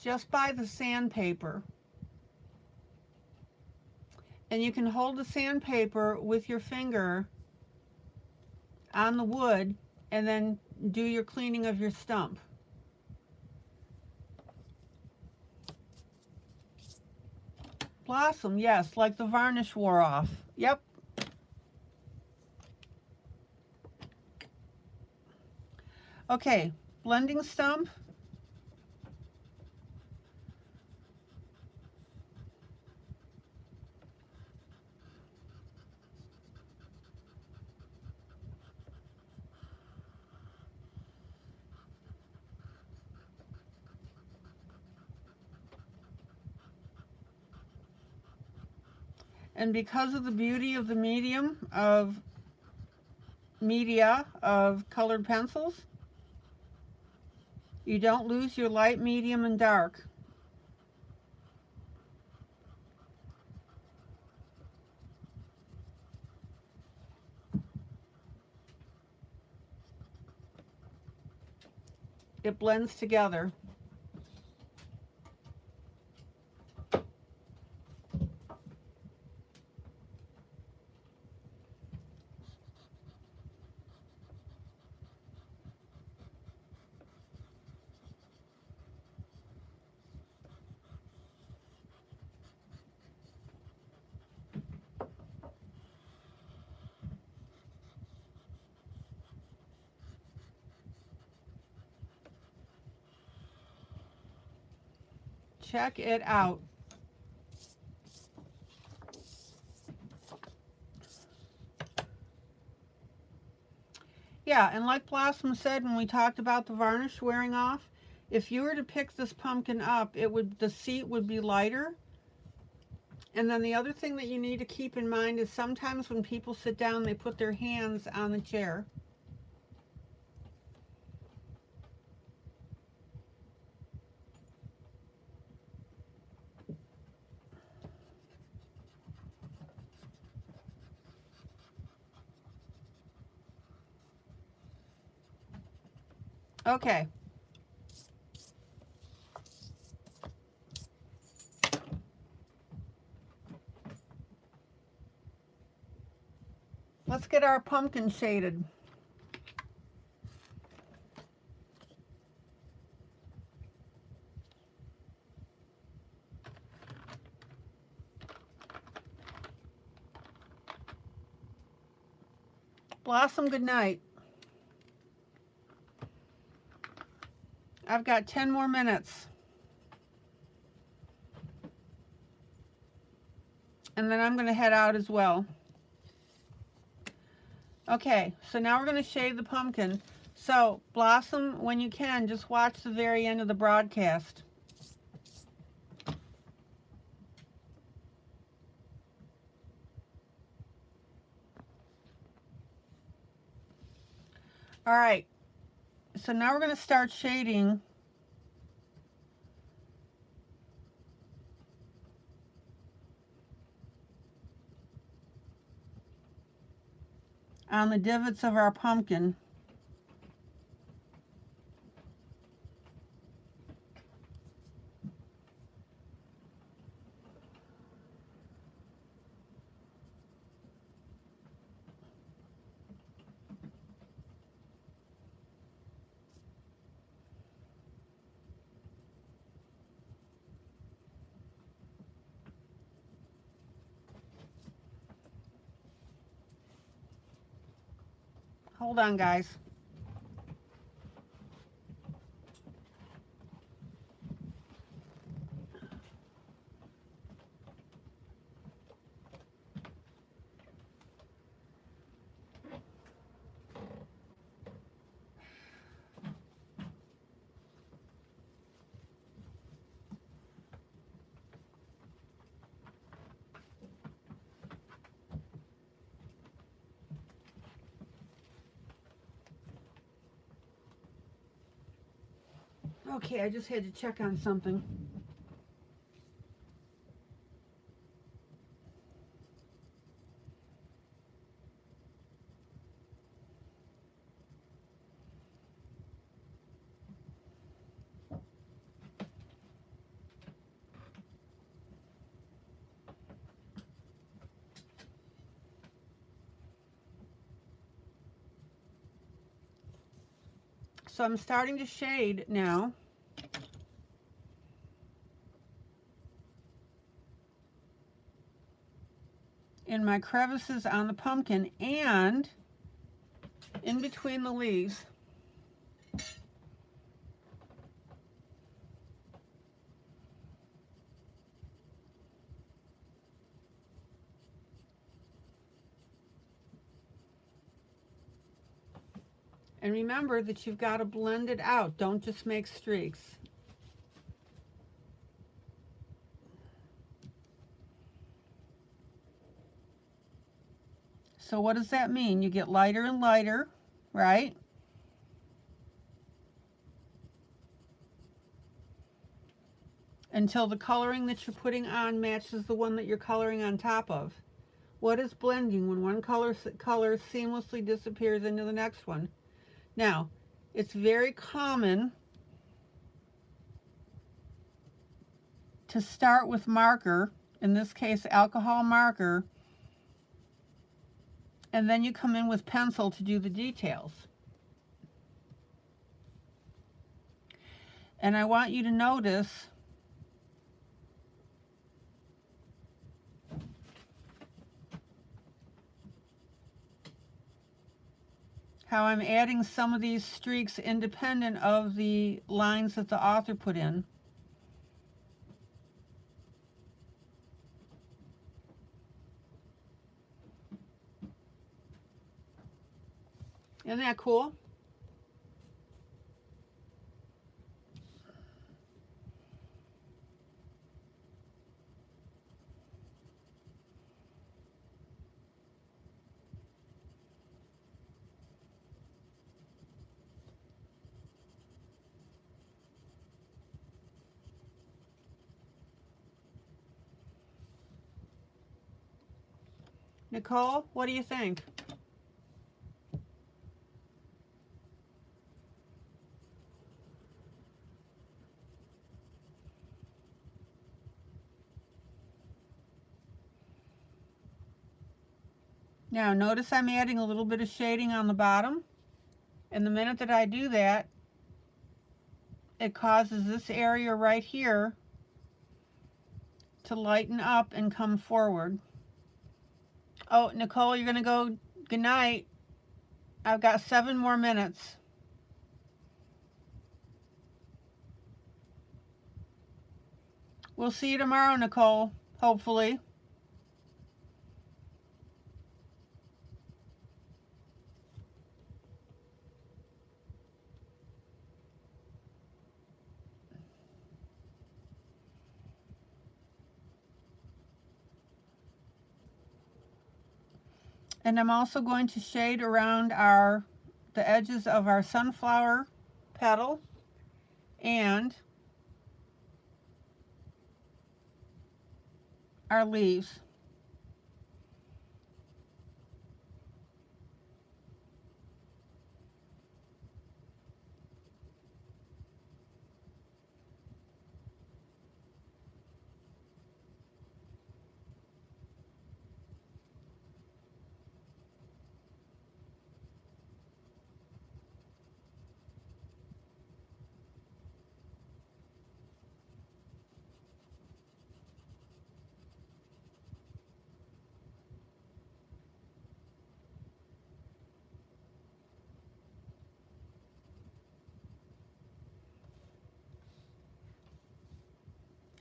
just buy the sandpaper. And you can hold the sandpaper with your finger on the wood and then do your cleaning of your stump. Blossom, yes, like the varnish wore off. Yep. Okay, blending stump. And because of the beauty of the media of colored pencils, you don't lose your light, medium, and dark. It blends together. Check it out. Yeah, and like Blossom said when we talked about the varnish wearing off, if you were to pick this pumpkin up, the seat would be lighter. And then the other thing that you need to keep in mind is sometimes when people sit down, they put their hands on the chair. Okay. Let's get our pumpkin shaded. Blossom, good night. I've got 10 more minutes. And then I'm going to head out as well. Okay, so now we're going to shade the pumpkin. So, Blossom, when you can, just watch the very end of the broadcast. All right, so now we're going to start shading on the divots of our pumpkin. Hold on, guys. Okay, I just had to check on something. So I'm starting to shade now. In my crevices on the pumpkin and in between the leaves. And remember that you've got to blend it out. Don't just make streaks. So what does that mean? You get lighter and lighter, right? Until the coloring that you're putting on matches the one that you're coloring on top of. What is blending? When one color seamlessly disappears into the next one. Now, it's very common to start with marker, in this case alcohol marker, and then you come in with pencil to do the details. And I want you to notice how I'm adding some of these streaks independent of the lines that the author put in. Isn't that cool? Nicole, what do you think? Now notice I'm adding a little bit of shading on the bottom, and the minute that I do that, it causes this area right here to lighten up and come forward. Oh, Nicole, you're gonna go, good night. I've got 7 more minutes. We'll see you tomorrow, Nicole, hopefully. And I'm also going to shade around the edges of our sunflower petal and our leaves.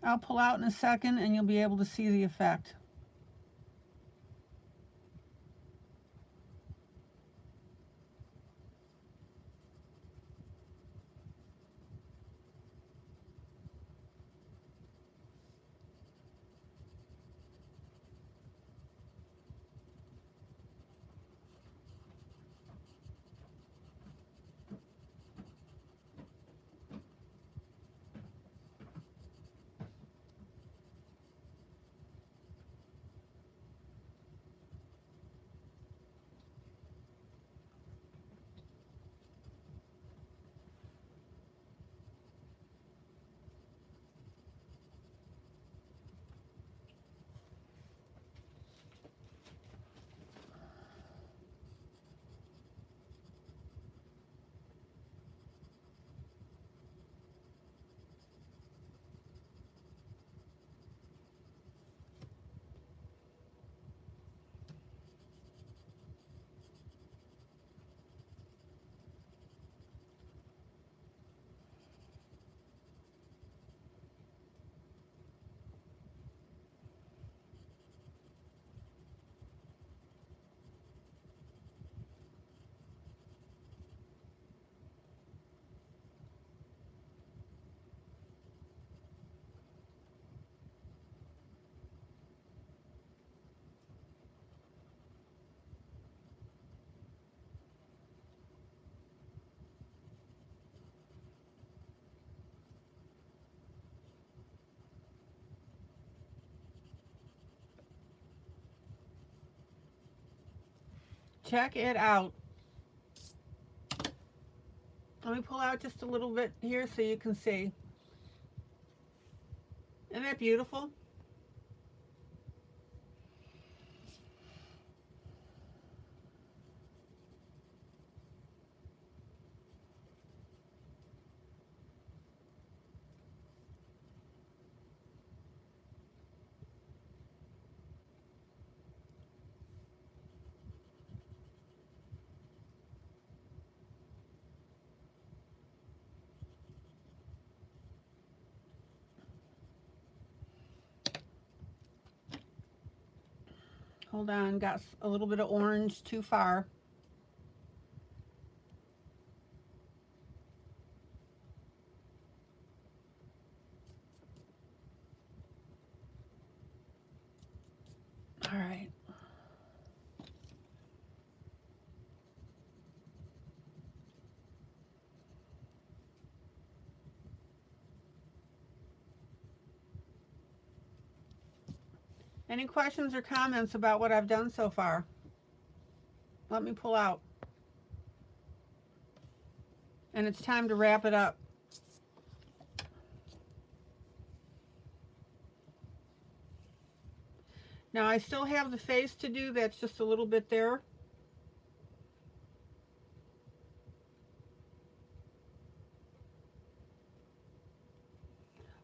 I'll pull out in a second and you'll be able to see the effect. Check it out. Let me pull out just a little bit here so you can see. Isn't that beautiful? Hold on, got a little bit of orange too far. All right. Any questions or comments about what I've done so far? Let me pull out. And it's time to wrap it up. Now I still have the face to do, that's just a little bit there.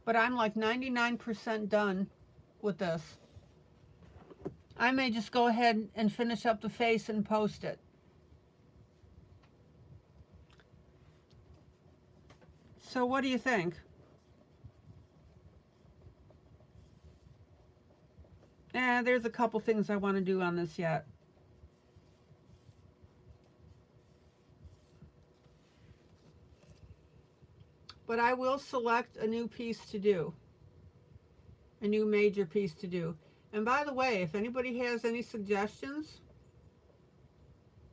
But I'm like 99% done with this. I may just go ahead and finish up the face and post it. So what do you think? There's a couple things I want to do on this yet. But I will select a new piece to do. A new major piece to do. And by the way, if anybody has any suggestions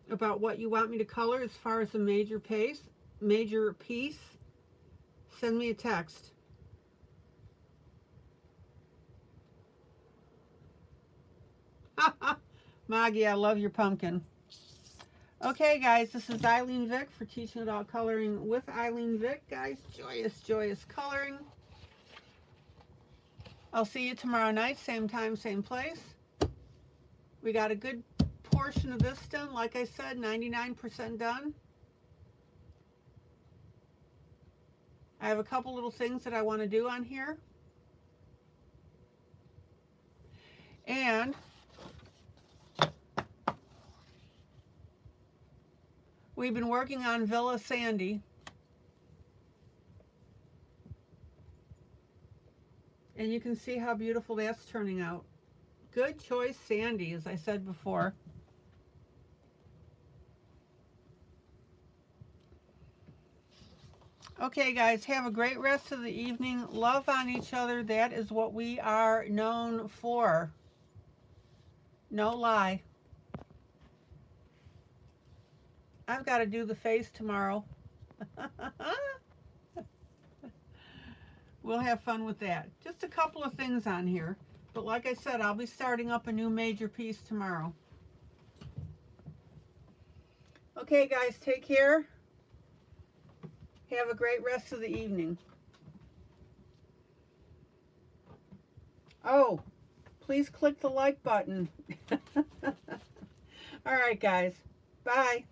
about what you want me to color as far as a major piece, send me a text. Maggie, I love your pumpkin. Okay, guys, this is ILene Vick for Teaching Adult Coloring with ILene Vick. Guys, joyous, joyous coloring. I'll see you tomorrow night, same time, same place. We got a good portion of this done. Like I said, 99% done. I have a couple little things that I want to do on here. And we've been working on Villa Sandy. And you can see how beautiful that's turning out. Good choice, Sandy, as I said before. Okay, guys, have a great rest of the evening. Love on each other. That is what we are known for. No lie. I've got to do the face tomorrow. We'll have fun with that. Just a couple of things on here. But like I said, I'll be starting up a new major piece tomorrow. Okay, guys, take care. Have a great rest of the evening. Oh, please click the like button. All right, guys. Bye.